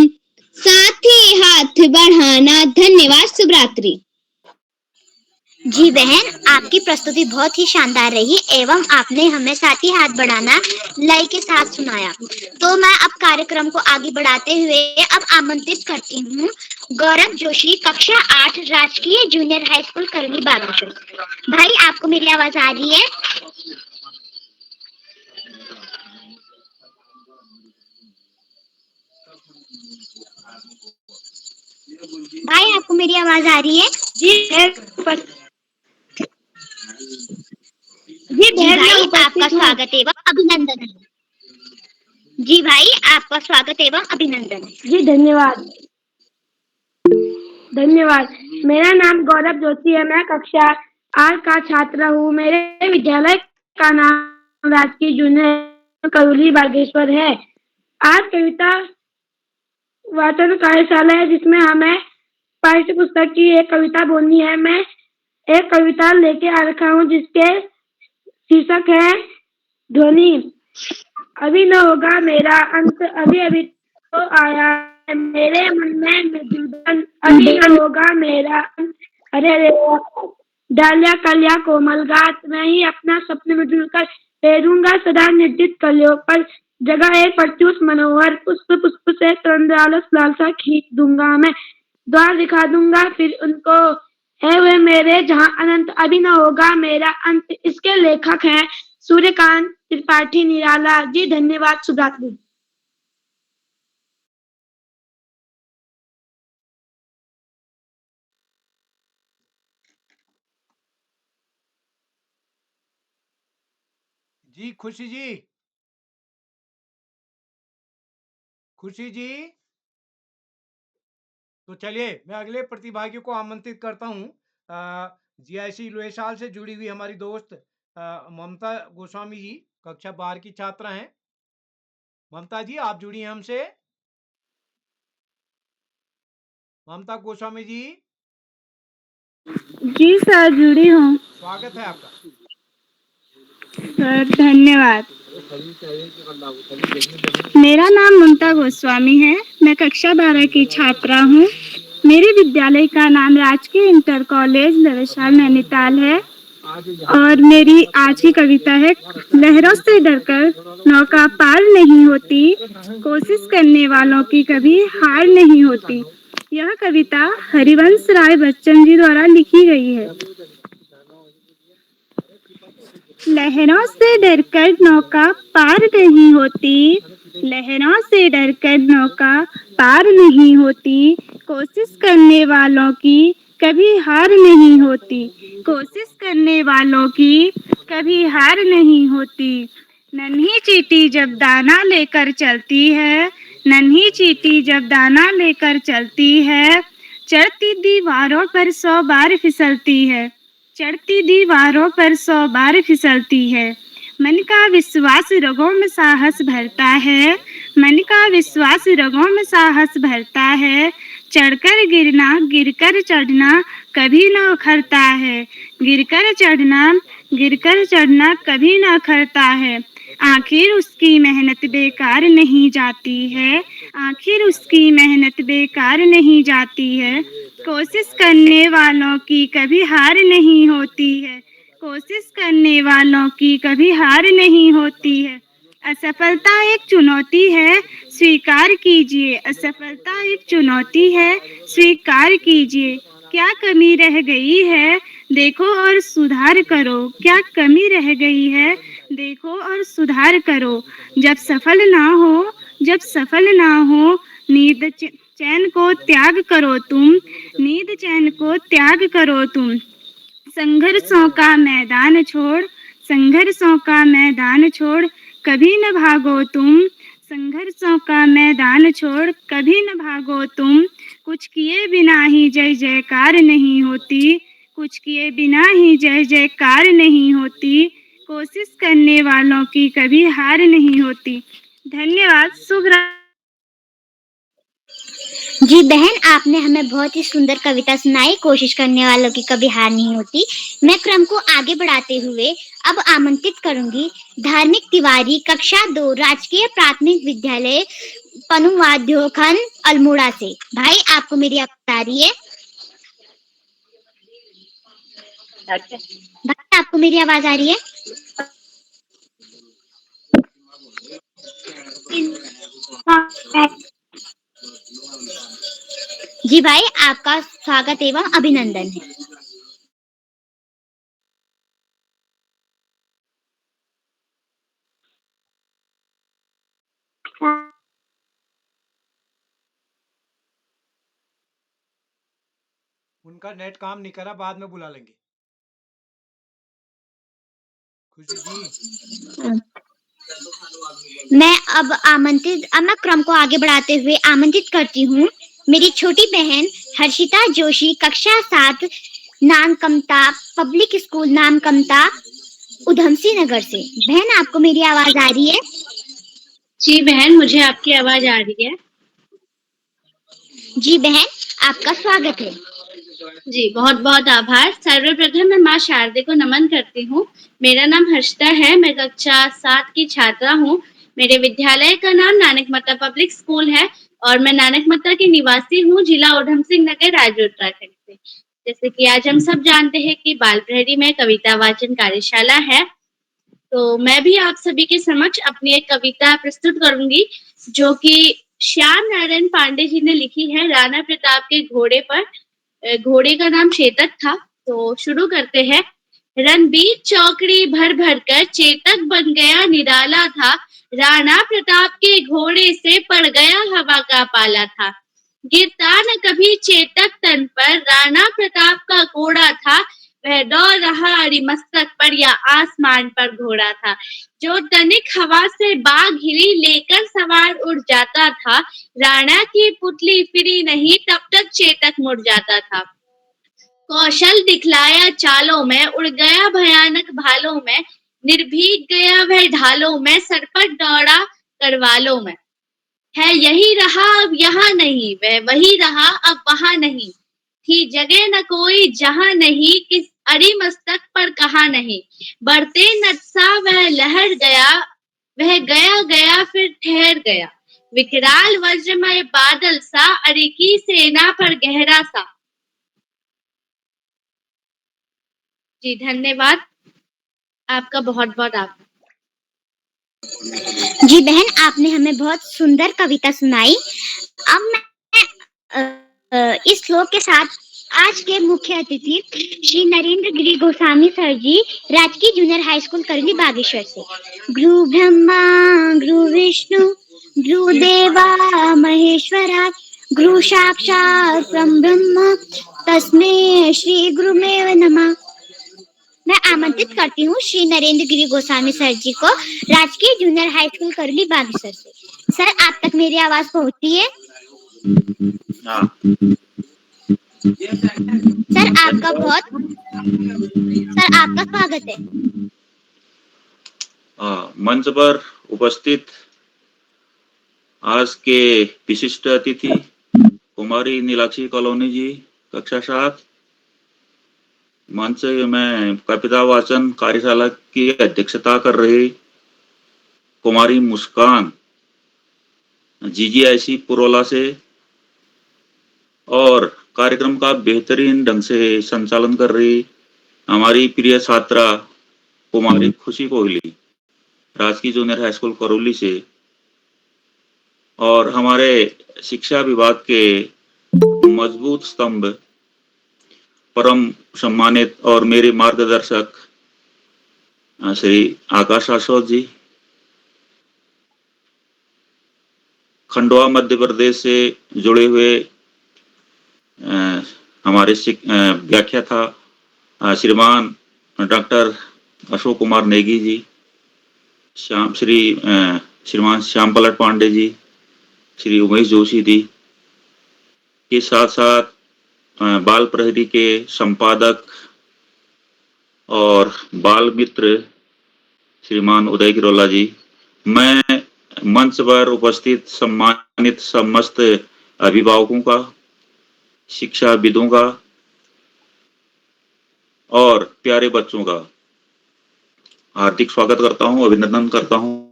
Speaker 8: साथी हाथ बढ़ाना। धन्यवाद। शुभ रात्रि।
Speaker 2: जी बहन, आपकी प्रस्तुति बहुत ही शानदार रही एवं आपने हमें साथी हाथ बढ़ाना लय के साथ सुनाया। तो मैं अब कार्यक्रम को आगे बढ़ाते हुए अब आमंत्रित करती हूँ गौरव जोशी, कक्षा 8, राजकीय जूनियर हाई स्कूल करली बागेश्वर। भाई, आपको मेरी आवाज आ रही है? भाई, आपको मेरी आवाज आ रही है? जी भाई, आपका स्वागत एवं अभिनंदन है। जी भाई, आपका स्वागत एवं अभिनंदन है।
Speaker 7: जी धन्यवाद। धन्यवाद। मेरा नाम गौरव जोशी है। मैं कक्षा 8 का छात्र हूँ। मेरे विद्यालय का नाम राजकीय जूनियर करौली बागेश्वर है। आज कविता वाचन कार्यशाला है जिसमें हमें पाठ्य पुस्तक की एक कविता बोलनी है। मैं एक कविता लेके आ रखा हूँ जिसके शीर्षक है ध्वनि। अभी न होगा मेरा अंत, अभी अभी तो आया है मेरे मन में मृदुबन, अभी न होगा मेरा अंत। अरे अरे डालिया कलिया कोमल गात, मैं ही अपना स्वप्न में जुड़कर फेरूंगा सदा निर्जित कलियों पर। जगह एक प्रत्युष मनोहर पुष्प, पुष्प से तरंद्रालस लालसा खींच दूंगा मैं। द्वार दिखा दूंगा फिर उनको, है वे मेरे जहां अनंत, अभी न होगा मेरा अंत। इसके लेखक हैं सूर्यकांत त्रिपाठी निराला। जी धन्यवाद। शुभ रात्रि।
Speaker 1: जी खुशी जी, खुशी जी। तो चलिए मैं अगले प्रतिभागी को आमंत्रित करता हूँ। जीआईसी लोहेसाल से जुड़ी हुई हमारी दोस्त ममता गोस्वामी जी, कक्षा 12 की छात्रा हैं। ममता जी, आप जुड़ी हैं हमसे? ममता गोस्वामी जी,
Speaker 5: जी सर, जुड़ी हूँ
Speaker 1: स्वागत है आपका।
Speaker 5: सर। धन्यवाद। मेरा नाम ममता गोस्वामी है। मैं कक्षा 12 की छात्रा हूँ। मेरे विद्यालय का नाम राजकीय इंटर कॉलेज लोहेसाल नैनीताल है और मेरी आज की कविता है लहरों से डरकर नौका पार नहीं होती, कोशिश करने वालों की कभी हार नहीं होती। यह कविता हरिवंश राय बच्चन जी द्वारा लिखी गई है। लहरों से डरकर नौका पार नहीं होती, लहरों से डरकर नौका पार नहीं होती, कोशिश करने वालों की कभी हार नहीं होती, कोशिश करने वालों की कभी हार नहीं होती। नन्ही चींटी जब दाना लेकर चलती है, नन्ही चींटी जब दाना लेकर चलती है, चढ़ती दीवारों पर 100 बार फिसलती है, चढ़ती दीवारों पर 100 बार फिसलती है। मन का विश्वास रगों में साहस भरता है, मन का विश्वास रगों में साहस भरता है, चढ़कर गिरना गिरकर चढ़ना
Speaker 7: कभी न उखड़ता है। गिरकर चढ़ना कभी न उखड़ता है। आखिर उसकी मेहनत बेकार नहीं जाती है। आखिर उसकी मेहनत बेकार नहीं जाती है। कोशिश करने वालों की कभी हार नहीं होती है। कोशिश करने वालों की कभी हार नहीं होती है। असफलता एक चुनौती है, स्वीकार कीजिए। असफलता एक चुनौती है, स्वीकार कीजिए। क्या कमी रह गई है, देखो और सुधार करो। क्या कमी रह गई है, देखो और सुधार करो। जब सफल ना हो, नींद चैन को त्याग करो तुम। नींद चैन को त्याग करो तुम। संघर्षों का मैदान छोड़ कभी न भागो तुम। संघर्षों का मैदान छोड़ कभी न भागो तुम। कुछ किए बिना ही जय जयकार नहीं होती। कुछ किए बिना ही जय जयकार नहीं होती। कोशिश करने वालों की कभी हार नहीं होती। धन्यवाद। शुभ रात्रि।
Speaker 2: जी बहन, आपने हमें बहुत ही सुंदर कविता सुनाई। कोशिश करने वालों की कभी हार नहीं होती। मैं क्रम को आगे बढ़ाते हुए अब आमंत्रित करूंगी धार्मिक तिवारी, कक्षा 2, राजकीय प्राथमिक विद्यालय पनुवाद्योखंड अल्मोड़ा से। भाई, आपको मेरी आवाज आ रही है? भाई, आपको मेरी आवाज आ रही है? जी भाई, आपका स्वागत एवं अभिनंदन है।
Speaker 1: उनका नेट काम नहीं करा, बाद में बुला लेंगे। खुशी जी,
Speaker 2: मैं क्रम को आगे बढ़ाते हुए आमंत्रित करती हूँ मेरी छोटी बहन हर्षिता जोशी, कक्षा 7, नानकमता पब्लिक स्कूल, नानकमता, उधमसिंह नगर से। बहन, आपको मेरी आवाज आ रही है?
Speaker 3: जी बहन, मुझे आपकी आवाज आ रही है।
Speaker 2: जी बहन, आपका स्वागत है।
Speaker 3: जी, बहुत बहुत आभार। सर्वप्रथम मैं माँ शारदे को नमन करती हूँ। मेरा नाम हर्षिता है। मैं कक्षा 7 की छात्रा हूँ। मेरे विद्यालय का नाम नानकमता पब्लिक स्कूल है और मैं नानकमता की निवासी हूँ, जिला उधमसिंह नगर, राज्य उत्तराखंड से। जैसे कि आज हम सब जानते हैं कि बाल प्रहरी में कविता वाचन कार्यशाला है, तो मैं भी आप सभी के समक्ष अपनी एक कविता प्रस्तुत करूंगी, जो कि श्याम नारायण पांडे जी ने लिखी है राणा प्रताप के घोड़े पर। घोड़े का नाम चेतक था। तो शुरू करते हैं। रणबीर चौकड़ी भर भर कर चेतक बन गया निराला था। राणा प्रताप के घोड़े से पड़ गया हवा का पाला था। गिरता न कभी चेतक तन पर, राणा प्रताप का घोड़ा था। वह दौड़ रहा अरिमस्तक पर या आसमान पर घोड़ा था। जो तनिक हवा से बाघ हिली लेकर सवार उड़ जाता था। राणा की पुतली फिरी नहीं, तब तक चेतक मुड़ जाता था। कौशल दिखलाया चालों में, उड़ गया भयानक भालों में। निर्भीक गया वह ढालों में, सरपट दौड़ा करवालों में। है यही रहा अब यहाँ नहीं, वह वही रहा अब वहां नहीं। थी जगह न कोई जहां नहीं, किस अरिमस्तक पर कहा नहीं। बढ़ते नटसा वह लहर गया, वह गया गया फिर ठहर गया। विकराल वज्रमय बादल सा, अरे की सेना पर गहरा सा। जी धन्यवाद। आपका बहुत बहुत आभार।
Speaker 2: जी बहन, आपने हमें बहुत सुंदर कविता सुनाई। अब मैं इस श्लोक के साथ आज के मुख्य अतिथि श्री नरेंद्र गिरी गोस्वामी सर जी, राजकीय जूनियर हाई स्कूल करली बागेश्वर से। गुरु ब्रह्मा गुरु विष्णु गुरु देवा महेश्वरा, गुरु साक्षात् परब्रह्म तस्मै श्री गुरुमेव नमः। मैं आमंत्रित करती हूँ श्री नरेंद्र गिरी गोस्वामी सर जी को, राजकीय जूनियर हाई स्कूल करली बागेश्वर से। सर, आप तक मेरी आवाज पहुँचती है? सर, आपका स्वागत है।
Speaker 9: मंच पर उपस्थित आज के विशिष्ट अतिथि कुमारी नीलाक्षी कॉलोनी जी, कक्षा 7, मंच में कविता वाचन कार्यशाला की अध्यक्षता कर रही कुमारी मुस्कान जीजीआईसी पुरोला से और कार्यक्रम का बेहतरीन ढंग से संचालन कर रही हमारी प्रिय छात्रा कुमारी खुशी कोहली राजकीय जूनियर हाई स्कूल करौली से और हमारे शिक्षा विभाग के मजबूत स्तंभ परम सम्मानित और मेरे मार्गदर्शक श्री आकाश आशोद जी, खंडवा मध्य प्रदेश से जुड़े हुए हमारे व्याख्याता श्रीमान डॉक्टर अशोक कुमार नेगी जी, श्रीमान श्याम पलट पांडे जी, श्री उमेश जोशी जी के साथ साथ बाल प्रहरी के संपादक और बाल मित्र श्रीमान उदय गिरोला जी, मैं मंच पर उपस्थित सम्मानित समस्त अभिभावकों का, शिक्षाविदों का और प्यारे बच्चों का हार्दिक स्वागत करता हूं, अभिनंदन करता हूं।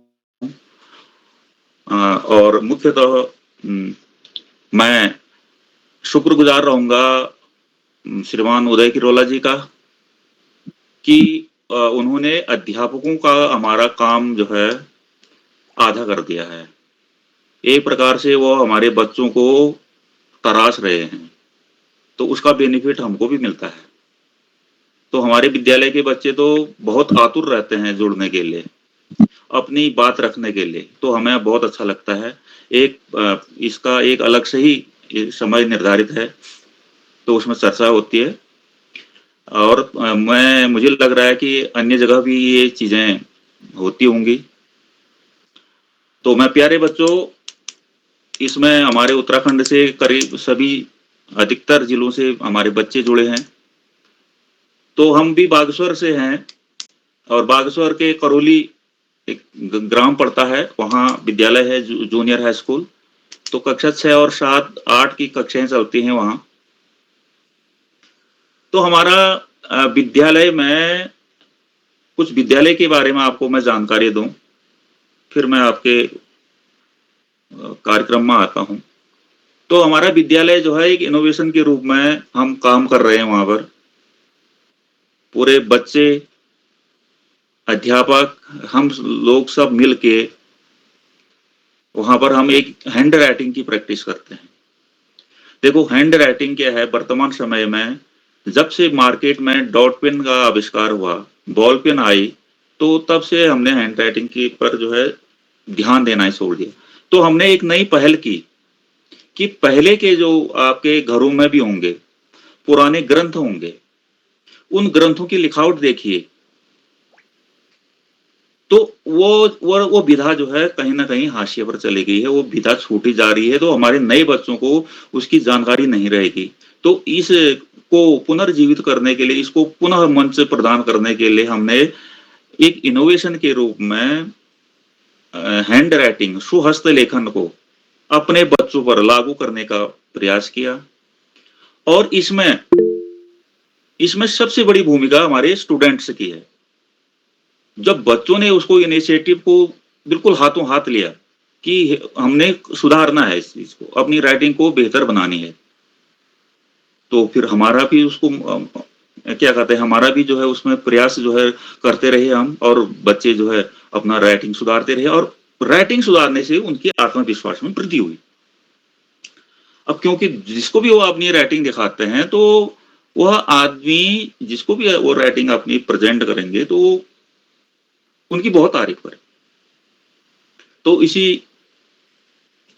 Speaker 9: और मुख्यतः मैं शुक्रगुजार रहूंगा श्रीमान उदय किरोला जी का कि उन्होंने अध्यापकों का हमारा काम जो है आधा कर दिया है। एक प्रकार से वो हमारे बच्चों को तराश रहे हैं, तो उसका बेनिफिट हमको भी मिलता है। तो हमारे विद्यालय के बच्चे तो बहुत आतुर रहते हैं जुड़ने के लिए, अपनी बात रखने के लिए, तो हमें बहुत अच्छा लगता है। इसका एक अलग से ही समय निर्धारित है, तो उसमें चर्चा होती है और मुझे लग रहा है कि अन्य जगह भी ये चीजें होती होंगी। तो मैं प्यारे बच्चों, इसमें हमारे उत्तराखंड से करीब सभी अधिकतर जिलों से हमारे बच्चे जुड़े हैं। तो हम भी बागेश्वर से हैं और बागेश्वर के करौली एक ग्राम पड़ता है, वहाँ विद्यालय है जूनियर हाई स्कूल। तो कक्षा 6 और 7, 8 की कक्षाएं चलती हैं वहाँ। तो हमारा विद्यालय में कुछ विद्यालय के बारे में आपको मैं जानकारी दूं, फिर मैं आपके कार्यक्रम में आता हूं। तो हमारा विद्यालय जो है एक इनोवेशन के रूप में हम काम कर रहे हैं। वहां पर पूरे बच्चे, अध्यापक, हम लोग सब मिल के वहां पर हम एक हैंड राइटिंग की प्रैक्टिस करते हैं। देखो, हैंड राइटिंग क्या है, वर्तमान समय में जब से मार्केट में डॉट पेन का आविष्कार हुआ, बॉल पेन आई, तो तब से हमने हैंड राइटिंग की पर जो है ध्यान देना ही छोड़ दिया। तो हमने एक नई पहल की कि पहले के जो आपके घरों में भी होंगे पुराने ग्रंथ होंगे, उन ग्रंथों की लिखावट देखिए, तो वो विधा जो है कहीं ना कहीं हाशिए पर चली गई है, वो विधा छूटी जा रही है। तो हमारे नए बच्चों को उसकी जानकारी नहीं रहेगी। तो इसको पुनर्जीवित करने के लिए, इसको पुनः मंच प्रदान करने के लिए हमने एक इनोवेशन के रूप में हैंड राइटिंग, सुहस्त लेखन को अपने बच्चों पर लागू करने का प्रयास किया। और इसमें सबसे बड़ी भूमिका हमारे स्टूडेंट्स की है। जब बच्चों ने उसको इनिशिएटिव को बिल्कुल हाथों हाथ लिया कि हमने सुधारना है इस चीज को, अपनी राइटिंग को बेहतर बनानी है, तो फिर हमारा भी उसको क्या कहते हैं, हमारा भी जो है उसमें प्रयास जो है करते रहे हम, और बच्चे जो है अपना राइटिंग सुधारते रहे, और राइटिंग सुधारने से उनके आत्मविश्वास में वृद्धि हुई। अब क्योंकि जिसको भी वो अपनी राइटिंग दिखाते हैं, तो वह आदमी जिसको भी वो राइटिंग अपनी प्रेजेंट करेंगे तो उनकी बहुत तारीफ करें। तो इसी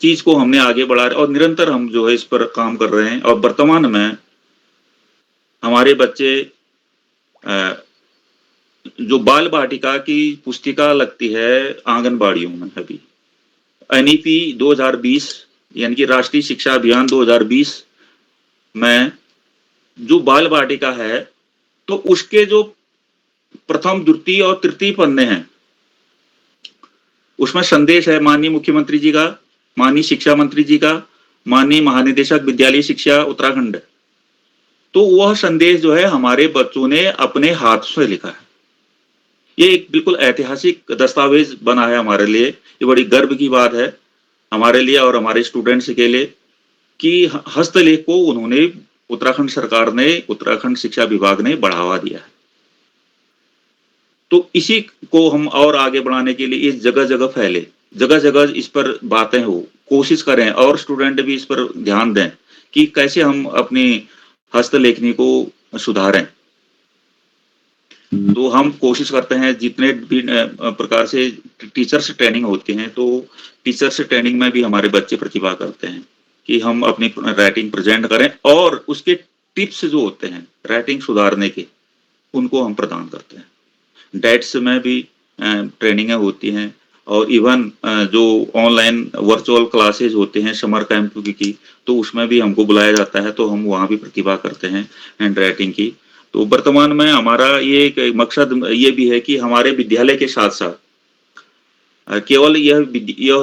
Speaker 9: चीज को हमने आगे बढ़ा और निरंतर हम जो है इस पर काम कर रहे हैं। और वर्तमान में हमारे बच्चे जो बाल वाटिका की पुस्तिका लगती है आंगनबाड़ियों में, अभी एनईपी 2020 यानी कि राष्ट्रीय शिक्षा अभियान 2020 में जो बाल वाटिका है, तो उसके जो प्रथम, द्वितीय और तृतीय पन्ने हैं, उसमें संदेश है माननीय मुख्यमंत्री जी का, माननीय शिक्षा मंत्री जी का, माननीय महानिदेशक विद्यालय शिक्षा उत्तराखंड तो वह संदेश जो है हमारे बच्चों ने अपने हाथ से लिखा है। ये एक बिल्कुल ऐतिहासिक दस्तावेज बना है हमारे लिए। ये बड़ी गर्व की बात है हमारे लिए और हमारे स्टूडेंट्स के लिए कि हस्तलेख को उन्होंने उत्तराखंड सरकार ने, उत्तराखंड शिक्षा विभाग ने बढ़ावा दिया है। तो इसी को हम और आगे बढ़ाने के लिए जगह जगह फैले, जगह जगह इस पर बातें हो, कोशिश करें और स्टूडेंट भी इस पर ध्यान दें कि कैसे हम अपनी हस्तलेखनी को सुधारें। तो हम कोशिश करते हैं जितने भी प्रकार से टीचर्स ट्रेनिंग होती हैं, तो टीचर्स ट्रेनिंग में भी हमारे बच्चे प्रतिभा करते हैं कि हम अपनी राइटिंग प्रेजेंट करें और उसके टिप्स जो होते हैं राइटिंग सुधारने के, उनको हम प्रदान करते हैं। डेट्स में भी ट्रेनिंगें होती हैं और इवन जो ऑनलाइन वर्चुअल क्लासेज होते हैं समर कैंप की, तो उसमें भी हमको बुलाया जाता है, तो हम वहाँ भी प्रतिभा करते हैं हैंड राइटिंग की। तो वर्तमान में हमारा ये एक मकसद ये भी है कि हमारे विद्यालय के साथ साथ केवल यह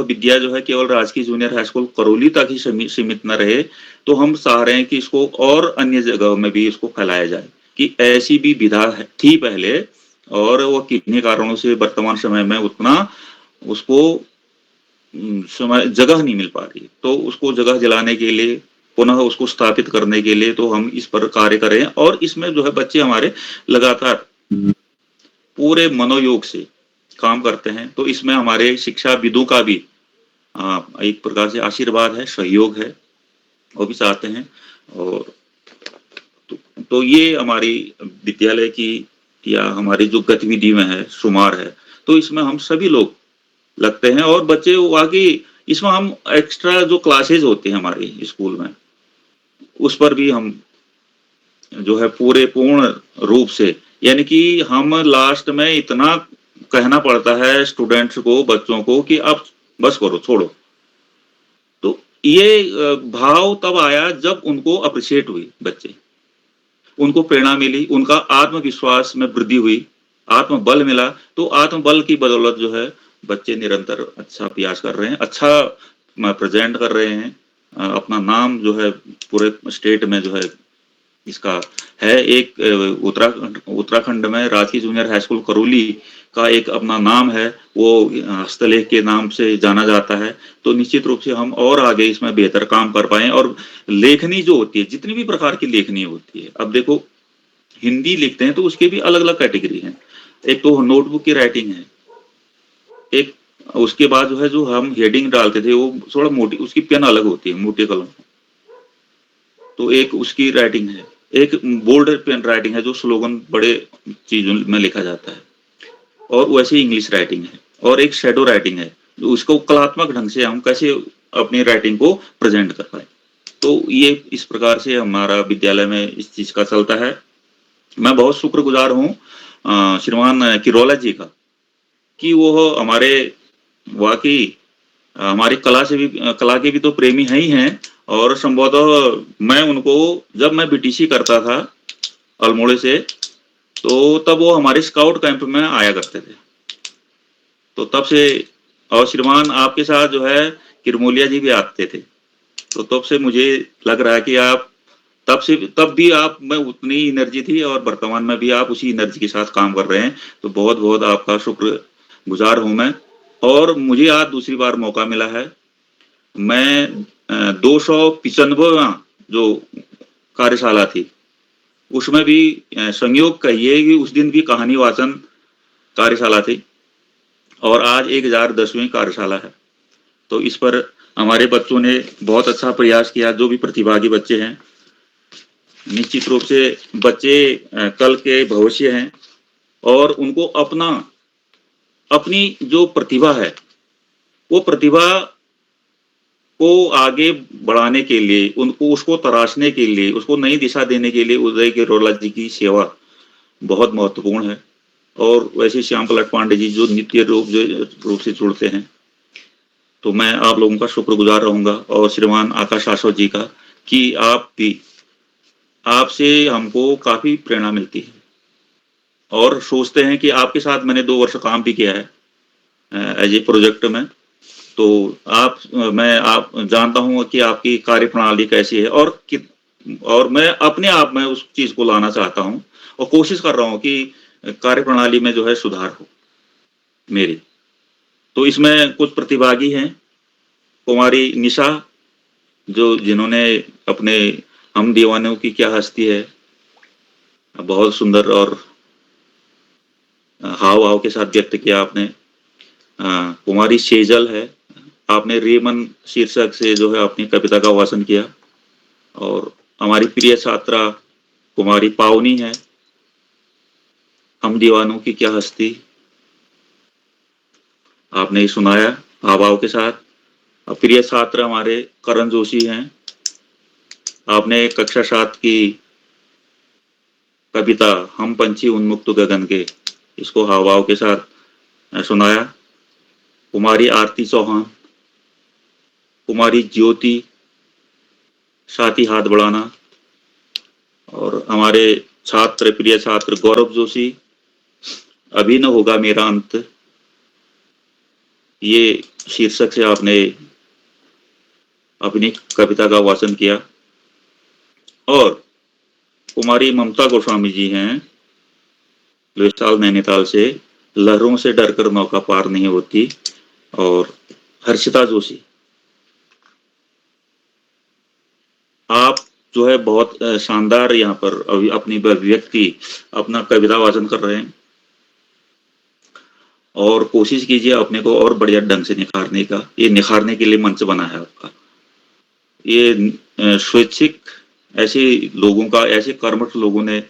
Speaker 9: विद्या जो है केवल राजकीय जूनियर हाई स्कूल करौली तक ही सीमित न रहे, तो हम चाह रहे हैं कि इसको और अन्य जगहों में भी इसको फैलाया जाए कि ऐसी भी विधा थी पहले और वो किन्हीं कारणों से वर्तमान समय में उतना उसको जगह नहीं मिल पा रही। तो उसको जगह दिलाने के लिए, पुनः उसको स्थापित करने के लिए तो हम इस पर कार्य करें और इसमें जो है बच्चे हमारे लगातार पूरे मनोयोग से काम करते हैं। तो इसमें हमारे शिक्षाविदों का भी एक प्रकार से आशीर्वाद है, सहयोग है, वो भी चाहते हैं। और तो ये हमारी विद्यालय की या हमारी जो गतिविधि में है शुमार है, तो इसमें हम सभी लोग लगते हैं और बच्चे वाकई इसमें हम एक्स्ट्रा जो क्लासेज होते हैं हमारे स्कूल में, उस पर भी हम जो है पूर्ण रूप से, यानी कि हम लास्ट में इतना कहना पड़ता है स्टूडेंट्स को, बच्चों को कि आप बस करो, छोड़ो। तो ये भाव तब आया जब उनको अप्रिशिएट हुई, बच्चे उनको प्रेरणा मिली, उनका आत्मविश्वास में वृद्धि हुई, आत्मबल मिला। तो आत्मबल की बदौलत जो है बच्चे निरंतर अच्छा अभ्यास कर रहे हैं, अच्छा प्रेजेंट कर रहे हैं, अपना नाम जो है पूरे स्टेट में जो है इसका है। एक उत्तराखंड में राजकीय जूनियर हाई स्कूल करौली का एक अपना नाम है, वो हस्तलेख के नाम से जाना जाता है। तो निश्चित रूप से हम और आगे इसमें बेहतर काम कर पाए। और लेखनी जो होती है, जितनी भी प्रकार की लेखनी होती है, अब देखो हिंदी लिखते हैं तो उसके भी अलग अलग कैटेगरी हैं। एक तो नोटबुक की राइटिंग है, एक उसके बाद जो है जो हम हेडिंग डालते थे वो थोड़ा मोटी, उसकी पेन अलग होती है, मोटे कलम, तो एक उसकी राइटिंग है। एक बोल्ड पेन राइटिंग है जो स्लोगन बड़े चीजों में लिखा जाता है, और वैसे इंग्लिश राइटिंग है। और एक शैडो राइटिंग है, उसको कलात्मक ढंग से हम कैसे अपनी राइटिंग को प्रेजेंट कर पाए। तो ये इस प्रकार से हमारा विद्यालय में इस चीज का चलता है। मैं बहुत शुक्रगुजार हूँ श्रीमान किरोला जी का कि वो हमारे वाकई हमारी कला के भी तो प्रेमी हैं ही हैं। और संभवतः मैं उनको जब मैं बीटीसी करता था अल्मोड़े से, तो तब वो हमारे स्काउट कैंप में आया करते थे। तो तब से, और श्रीमान आपके साथ जो है किरमोलिया जी भी आते थे, तो तब से मुझे लग रहा है कि आप तब भी आप में उतनी एनर्जी थी और वर्तमान में भी आप उसी एनर्जी के साथ काम कर रहे हैं। तो बहुत बहुत आपका शुक्रगुजार हूं मैं। और मुझे आज दूसरी बार मौका मिला है। मैं 295वां जो कार्यशाला थी उसमें भी संयोग कहिए कि उस दिन भी कहानी वाचन कार्यशाला थी, और आज 1010वीं कार्यशाला है। तो इस पर हमारे बच्चों ने बहुत अच्छा प्रयास किया। जो भी प्रतिभागी बच्चे हैं, निश्चित रूप से बच्चे कल के भविष्य हैं, और उनको अपनी जो प्रतिभा है, वो प्रतिभा को आगे बढ़ाने के लिए, उनको उसको तराशने के लिए, उसको नई दिशा देने के लिए उदय किरोला जी की सेवा बहुत महत्वपूर्ण है। और वैसे श्याम पलट पांडे जी जो नित्य रूप से जुड़ते हैं, तो मैं आप लोगों का शुक्रगुजार रहूंगा। और श्रीमान आकाश शाश्वत जी का कि आपसे हमको काफी प्रेरणा मिलती है, और सोचते हैं कि आपके साथ मैंने 2 वर्ष काम भी किया है एज ए प्रोजेक्ट में। तो आप जानता हूं कि आपकी कार्य प्रणाली कैसी है, और और मैं अपने आप में उस चीज को लाना चाहता हूँ और कोशिश कर रहा हूँ कि कार्यप्रणाली में जो है सुधार हो मेरी। तो इसमें कुछ प्रतिभागी हैं, कुमारी निशा, जिन्होंने अपने हम दीवानों की क्या हस्ती है बहुत सुंदर और हाव भाव के साथ व्यक्त किया आपने। कुमारी सेजल है, आपने रेमन शीर्षक से जो है अपनी कविता का वाचन किया। और हमारी प्रिय छात्रा कुमारी पावनी है, हम दीवानों की क्या हस्ती, आपने सुनाया हाव भाव के साथ। प्रिय छात्र हमारे करण जोशी हैं, आपने कक्षा 7 की कविता हम पंछी उन्मुक्त गगन के, इसको हाव भाव के साथ सुनाया। कुमारी आरती चौहान, कुमारी ज्योति, साथ ही हाथ बढ़ाना। और हमारे छात्र प्रिय छात्र गौरव जोशी, अभी न होगा मेरा अंत, ये शीर्षक से आपने अपनी कविता का वाचन किया। और कुमारी ममता गोस्वामी जी हैं, लोहिताल नैनीताल से, लहरों से डरकर नौका पार नहीं होती। और हर्षिता जोशी, आप जो है बहुत शानदार यहाँ पर अभी अपनी अभिव्यक्ति अपना कविता वाचन कर रहे हैं और कोशिश कीजिए अपने को और बढ़िया ढंग से निखारने का। ये निखारने के लिए मंच बना है आपका। ये स्वैच्छिक ऐसे लोगों का, ऐसे कर्मठ लोगों ने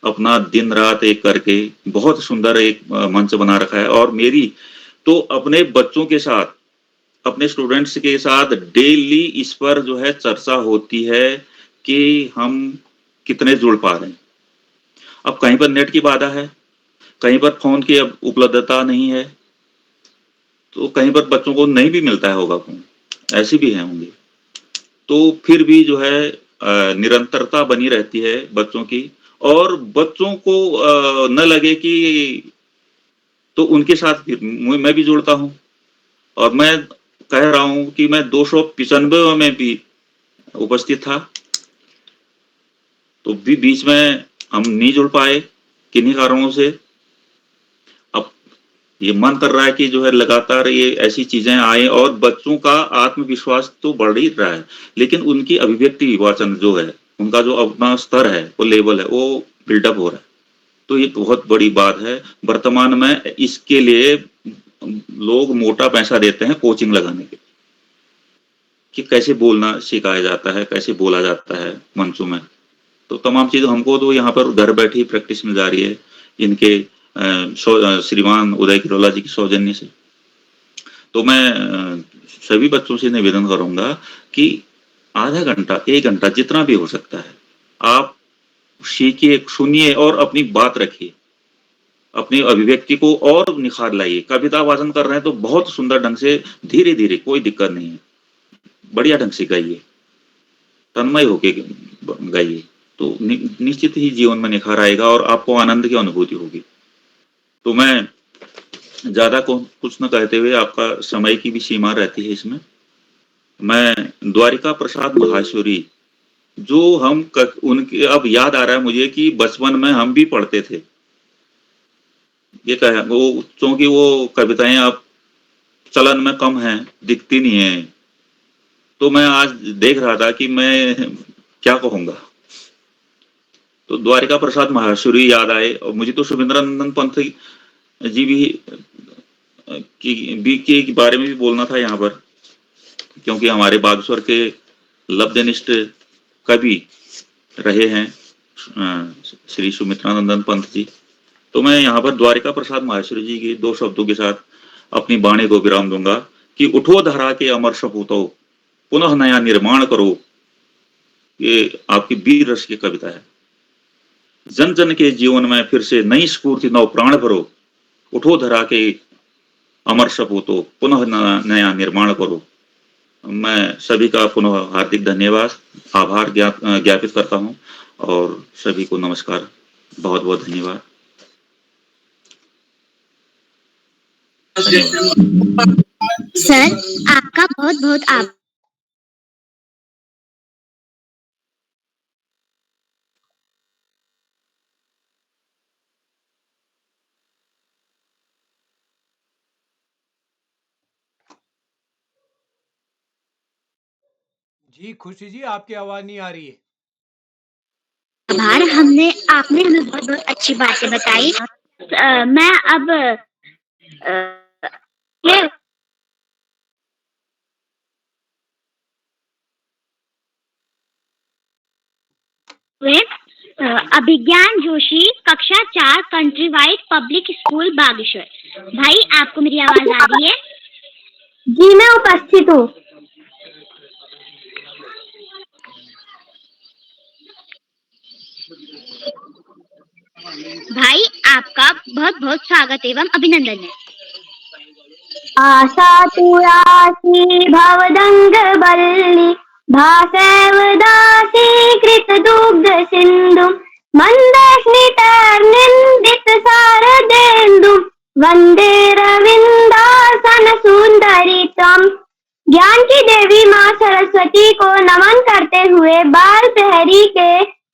Speaker 9: अपना दिन रात एक करके बहुत सुंदर एक मंच बना रखा है। और मेरी तो अपने बच्चों के साथ, अपने स्टूडेंट्स के साथ डेली इस पर जो है चर्चा होती है कि हम कितने जुड़ पा रहे हैं। अब कहीं पर नेट की बाधा है, कहीं पर फोन की अब उपलब्धता नहीं है, तो कहीं पर बच्चों को नहीं भी मिलता है होगा फोन, ऐसे भी हैं होंगे। तो फिर भी जो है निरंतरता बनी रहती है बच्चों की, और बच्चों को न लगे कि, तो उनके साथ फिर मैं भी जुड़ता हूँ। और मैं कह रहा हूं कि मैं 295 में भी उपस्थित था, तो भी बीच में हम नहीं जुड़ पाए किन्हीं कारणों से। अब ये मन कर रहा है कि जो है लगातार ये ऐसी चीजें आए और बच्चों का आत्मविश्वास तो बढ़ ही रहा है, लेकिन उनकी अभिव्यक्ति वाचन जो है, उनका जो अपना स्तर है, वो लेवल है, वो बिल्डअप हो रहा है। तो ये बहुत बड़ी बात है। वर्तमान में इसके लिए लोग मोटा पैसा देते हैं कोचिंग लगाने के, कि कैसे बोलना सिखाया जाता है, कैसे बोला जाता है मंचों में। तो तमाम चीज हमको तो यहाँ पर घर बैठी ही प्रैक्टिस मिल जा रही है इनके श्रीमान उदय किरोला जी की सौजन्य से। तो मैं सभी बच्चों से निवेदन करूंगा कि आधा घंटा, 1 घंटा, जितना भी हो सकता है, आप सीखिए, सुनिए और अपनी बात रखिए, अपनी अभिव्यक्ति को और निखार लाइए। कविता वाचन कर रहे हैं तो बहुत सुंदर ढंग से, धीरे धीरे, कोई दिक्कत नहीं है, बढ़िया ढंग से गाइए, तन्मय होके गाइए, तो निश्चित ही जीवन में निखार आएगा और आपको आनंद की अनुभूति होगी। तो मैं ज्यादा कुछ न कहते हुए, आपका समय की भी सीमा रहती है इसमें, मैं द्वारिका प्रसाद माहेश्वरी, जो हम उनके, अब याद आ रहा है मुझे कि बचपन में हम भी पढ़ते थे ये कह वो, क्योंकि वो कविताएं अब चलन में कम हैं, दिखती नहीं है। तो मैं आज देख रहा था कि मैं क्या कहूंगा, तो द्वारिका प्रसाद माहेश्वरी याद आए। और मुझे तो सुमिंद्रानंदन पंत जी के बारे में भी बोलना था यहाँ पर, क्योंकि हमारे बागेश्वर के लब्धनिष्ठ कवि रहे हैं श्री सुमित्रानंदन पंत जी। तो मैं यहाँ पर द्वारिका प्रसाद माहेश्वरी जी के 2 शब्दों के साथ अपनी वाणी को विराम दूंगा कि उठो धरा के अमर सपूतो, पुनः नया निर्माण करो। ये आपकी वीर रस की कविता है। जन जन के जीवन में फिर से नई स्फूर्ति, नव प्राण भरो। उठो धरा के अमर सपूतो, पुनः नया निर्माण करो। मैं सभी का पुनः हार्दिक धन्यवाद, आभार ज्ञापित करता हूं और सभी को नमस्कार, बहुत बहुत धन्यवाद।
Speaker 8: सर, आपका बहुत बहुत आभार।
Speaker 1: जी खुशी जी, आपकी आवाज नहीं आ रही है।
Speaker 2: आभार, आपने हमें बहुत बहुत अच्छी बातें बताई। मैं अब ये अभिज्ञान जोशी, कक्षा 4, country wide public school Bageshwar. भाई, आपको मेरी आवाज आ रही है?
Speaker 8: जी मैं उपस्थित हूँ।
Speaker 2: भाई, आपका बहुत बहुत स्वागत एवं अभिनंदन है।
Speaker 8: आशा तुरासी भवदंग बल्ली भासैव दासी कृत दुग्ध सिंधु मंदस्मितर्निंदित शारदेन्दु वंदे रविंदासन सुंदरी तम। ज्ञान की देवी माँ सरस्वती को नमन करते हुए बाल प्रहरी के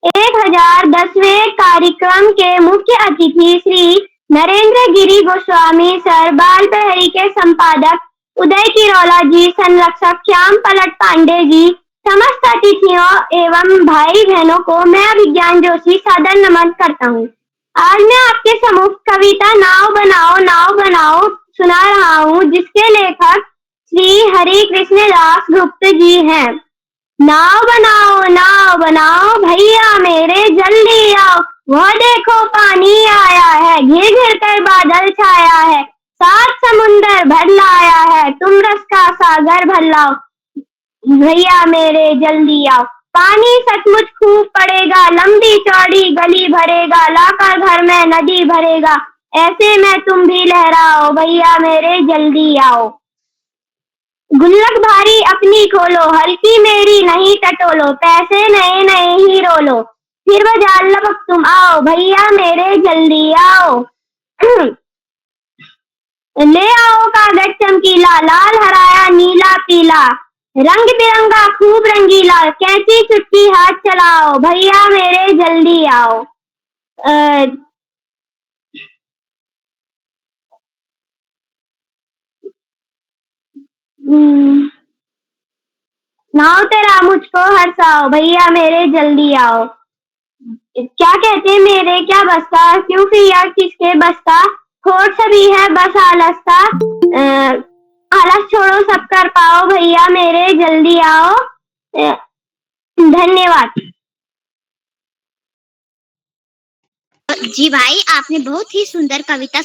Speaker 8: 1010वें कार्यक्रम के मुख्य अतिथि श्री नरेंद्र गिरी गोस्वामी सर, बाल प्रहरी के संपादक उदय किरोला जी, संरक्षक श्याम पलट पांडे जी, समस्त अतिथियों एवं भाई बहनों को मैं अभिज्ञान जोशी सादर नमन करता हूँ। आज मैं आपके सम्मुख कविता नाव बनाओ सुना रहा हूँ, जिसके लेखक श्री हरि कृष्ण दास गुप्त जी हैं। नाव बनाओ भैया मेरे जल्दी आओ, वह देखो पानी आया है, घिर घिर कर बादल छाया है, 7 समुंदर भर लाया है, तुम रस का सागर भर लाओ, भैया मेरे जल्दी आओ। पानी सचमुच खूब पड़ेगा, लंबी चौड़ी गली भरेगा, लाकर घर में नदी भरेगा, ऐसे में तुम भी लहराओ, भैया मेरे जल्दी आओ। गुल्लक भारी अपनी खोलो, हल्की मेरी नहीं टटोलो, पैसे नए नए ही रोलो, फिर बाजार लपक तुम आओ, भैया मेरे जल्दी आओ। ले आओ कागज चमकीला, लाल हराया नीला पीला, रंग बिरंगा खूब रंगीला, कैंची चुटकी हाथ चलाओ, भैया मेरे जल्दी आओ। नाव तेरा मुझको हर्षाओ, भैया मेरे जल्दी आओ। क्या कहते मेरे क्या बस का, क्यों पिया किसके बस का, खोट सभी है बस आलस का, आलस छोड़ो सब कर पाओ, भैया मेरे जल्दी आओ। धन्यवाद।
Speaker 2: जी भाई, आपने बहुत ही सुंदर कविता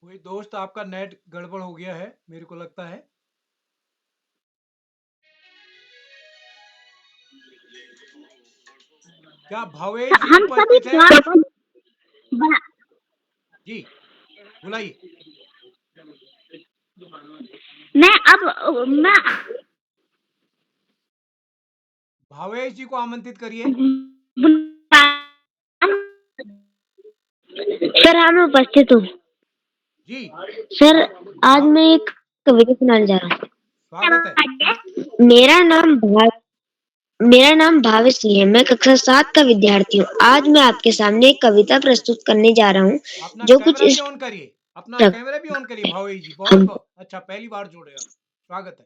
Speaker 1: कोई दोस्त, आपका नेट गड़बड़ हो गया है, मेरे को लगता है। क्या भावेश जी
Speaker 2: हम सभी
Speaker 1: उपस्थित है?
Speaker 2: बना-
Speaker 1: जी बुलाइए।
Speaker 2: मैं
Speaker 1: भावेश जी को आमंत्रित करिए।
Speaker 8: सर मैं उपस्थित हूँ।
Speaker 1: जी
Speaker 8: सर आज मैं एक कविता सुनाने जा रहा हूँ।
Speaker 1: स्वागत है।
Speaker 8: मेरा नाम भावेश सिंह है। मैं कक्षा 7 का विद्यार्थी हूँ। आज मैं आपके सामने एक कविता प्रस्तुत करने जा रहा हूँ,
Speaker 1: अपना
Speaker 8: जो कुछ
Speaker 1: कैमरा भी
Speaker 8: इस
Speaker 1: ऑन करिए, अपना
Speaker 8: प्रक-
Speaker 1: कैमरा भी ऑन करिए भावेश जी। बहुत
Speaker 8: हम
Speaker 1: बहुत अच्छा, पहली बार जुड़े आप, स्वागत है।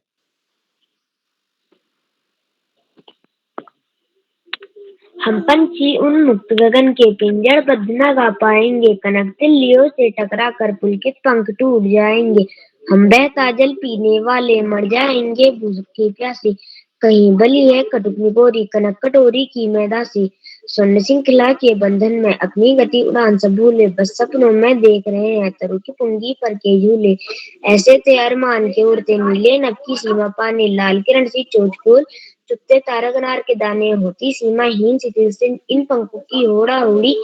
Speaker 8: हम पंछी उन मुक्त गगन के पिंजड़बद्ध न गा पाएंगे, कनक तिल्लियों से टकरा कर पुलकित पंख टूट जाएंगे। हम बहता जल पीने वाले मर जाएंगे भूखे प्यासे, कहीं बली है कटुक निगोरी कनक कटोरी की मैदासी। स्वर्ण श्रृंखला के बंधन में अपनी गति उड़ान सब भूले, बस सपनों में देख रहे हैं तरु की पुंगी पर के झूले। ऐसे थे अरमान के उड़ते नीले नभ की सीमा पाने, लाल किरण सी चोट खोल चुपते तारक अनार के दाने, होती सीमाहीन शिथिल से इन पंखों की होड़ा होड़ी,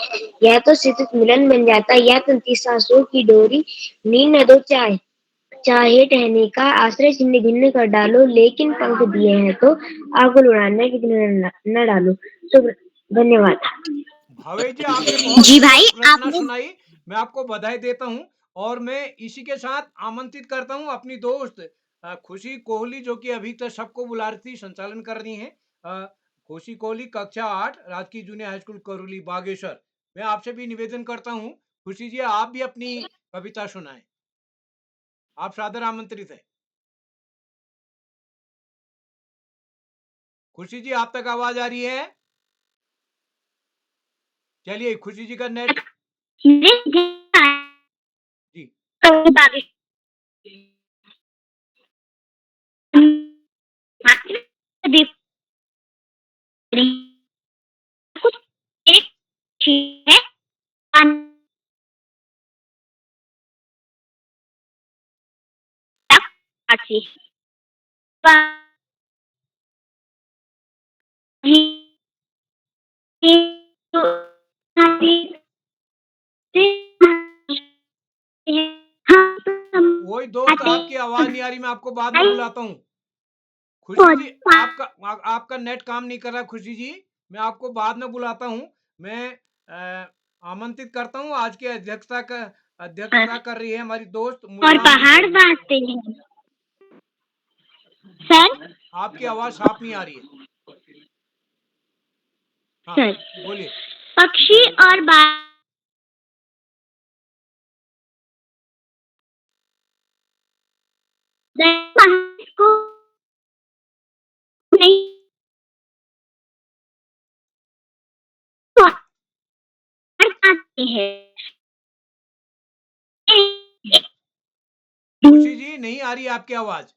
Speaker 8: या तो शिथिल मिलन बन जाता या तंती सांसों की डोरी। नींद न दो चाहे चाहे टहनी का आश्रय चिन्ह भिन्न कर डालो, लेकिन पंख दिए हैं तो आग उड़ाने की न डालो। तो धन्यवाद।
Speaker 1: भावेश जी, आपने बहुत
Speaker 2: जी
Speaker 1: सुंदर
Speaker 2: भाई,
Speaker 1: रचना
Speaker 2: आपने
Speaker 1: सुनाई। मैं आपको बधाई देता हूँ और मैं इसी के साथ आमंत्रित करता हूँ अपनी दोस्त खुशी कोहली, जो कि अभी तक सबको बुला रही थी, संचालन कर रही हैं। खुशी कोहली, कक्षा 8, राजकीय junior high school Karoli Bageshwar. मैं आपसे भी निवेदन करता हूँ, खुशी जी आप भी अपनी कविता सुनाएं। आप सादर आमंत्रित है। खुशी जी, आप तक आवाज आ रही है? चलिए, खुशी जी का नेट जी वही दोस्त, आपकी आवाज नहीं आ रही, मैं आपको बाद में बुलाता हूँ। खुशी जी, आपका नेट काम नहीं कर रहा खुशी जी, मैं आपको बाद में बुलाता हूँ। मैं आमंत्रित करता हूँ, आज की अध्यक्षता कर रही है हमारी दोस्त
Speaker 2: और
Speaker 1: मुस्कान जी
Speaker 2: पहाड़
Speaker 1: को।
Speaker 2: बांटते हैं सर।
Speaker 1: आपकी आवाज साफ नहीं आ रही है। हाँ,
Speaker 2: सर,
Speaker 1: बोलिए।
Speaker 2: पक्षी और बादल को नहीं बांटते हैं।
Speaker 1: खुशी जी, नहीं आ रही आपकी आवाज।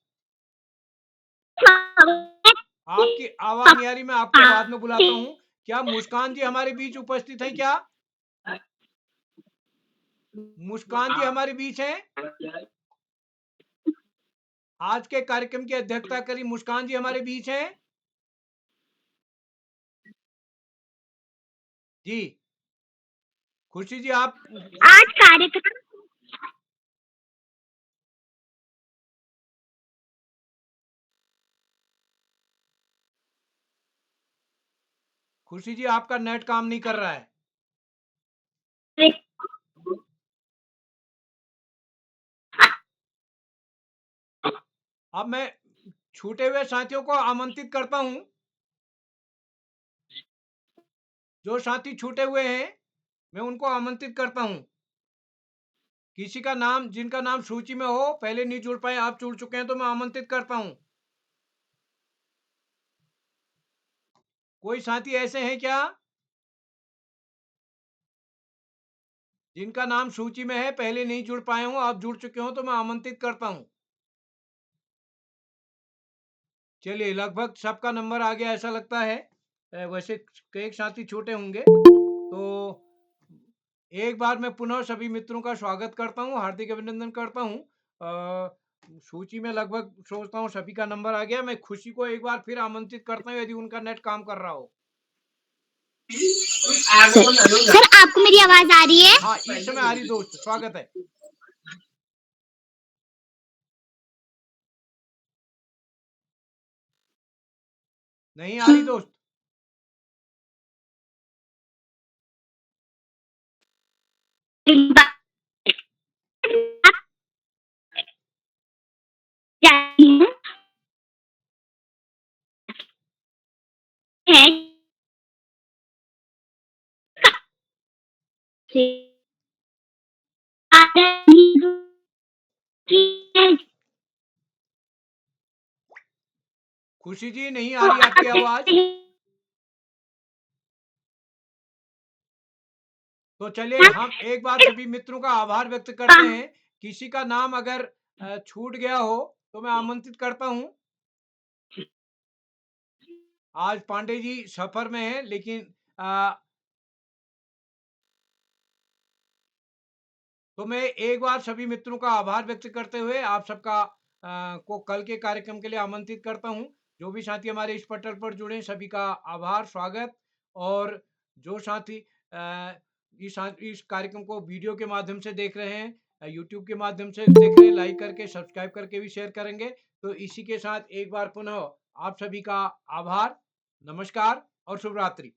Speaker 1: आपकी आवाज नहीं आ रही, मैं आपको बाद में बुलाता हूँ। क्या मुस्कान जी हमारे बीच उपस्थित हैं क्या? मुस्कान जी हमारे बीच हैं? आज के कार्यक्रम की अध्यक्षता करी मुस्कान जी हमारे बीच हैं? जी, खुशी जी आप।
Speaker 2: आज कार्यक्रम
Speaker 1: खुशी जी, आपका नेट काम नहीं कर रहा है। अब मैं छूटे हुए साथियों को आमंत्रित करता हूं। जो साथी छूटे हुए हैं, मैं उनको आमंत्रित करता हूं। किसी का नाम, जिनका नाम सूची में हो, पहले नहीं जुड़ पाए, आप जुड़ चुके हैं तो मैं आमंत्रित करता हूं। कोई साथी ऐसे हैं क्या जिनका नाम सूची में है, पहले नहीं जुड़ पाए हो, आप जुड़ चुके हो तो मैं आमंत्रित करता हूं। चलिए, लगभग सबका नंबर आ गया ऐसा लगता है। वैसे कई साथी छोटे होंगे, तो एक बार मैं पुनः सभी मित्रों का स्वागत करता हूं, हार्दिक अभिनंदन करता हूं। सूची में लगभग सोचता हूं सभी का नंबर आ गया। मैं खुशी को एक बार फिर आमंत्रित करता हूं, यदि उनका नेट काम कर रहा हो।
Speaker 2: सर, आपको मेरी आवाज आ रही है?
Speaker 1: हाँ, इस समय आ रही दोस्त, स्वागत है। नहीं आ रही दोस्त?
Speaker 2: है
Speaker 1: खुशी जी, नहीं आ रही आपकी आवाज। तो चलिए, हम एक बार सभी मित्रों का आभार व्यक्त करते हैं। किसी का नाम अगर छूट गया हो तो मैं आमंत्रित करता हूं। आज पांडे जी सफर में हैं, लेकिन तो मैं एक बार सभी मित्रों का आभार व्यक्त करते हुए आप सबका को कल के कार्यक्रम के लिए आमंत्रित करता हूं। जो भी साथी हमारे इस पटल पर जुड़े, सभी का आभार, स्वागत। और जो साथी इस कार्यक्रम को वीडियो के माध्यम से देख रहे हैं, यूट्यूब के माध्यम से देख रहे हैं, लाइक करके सब्सक्राइब करके भी शेयर करेंगे। तो इसी के साथ एक बार पुनः आप सभी का आभार, नमस्कार और शुभ रात्रि।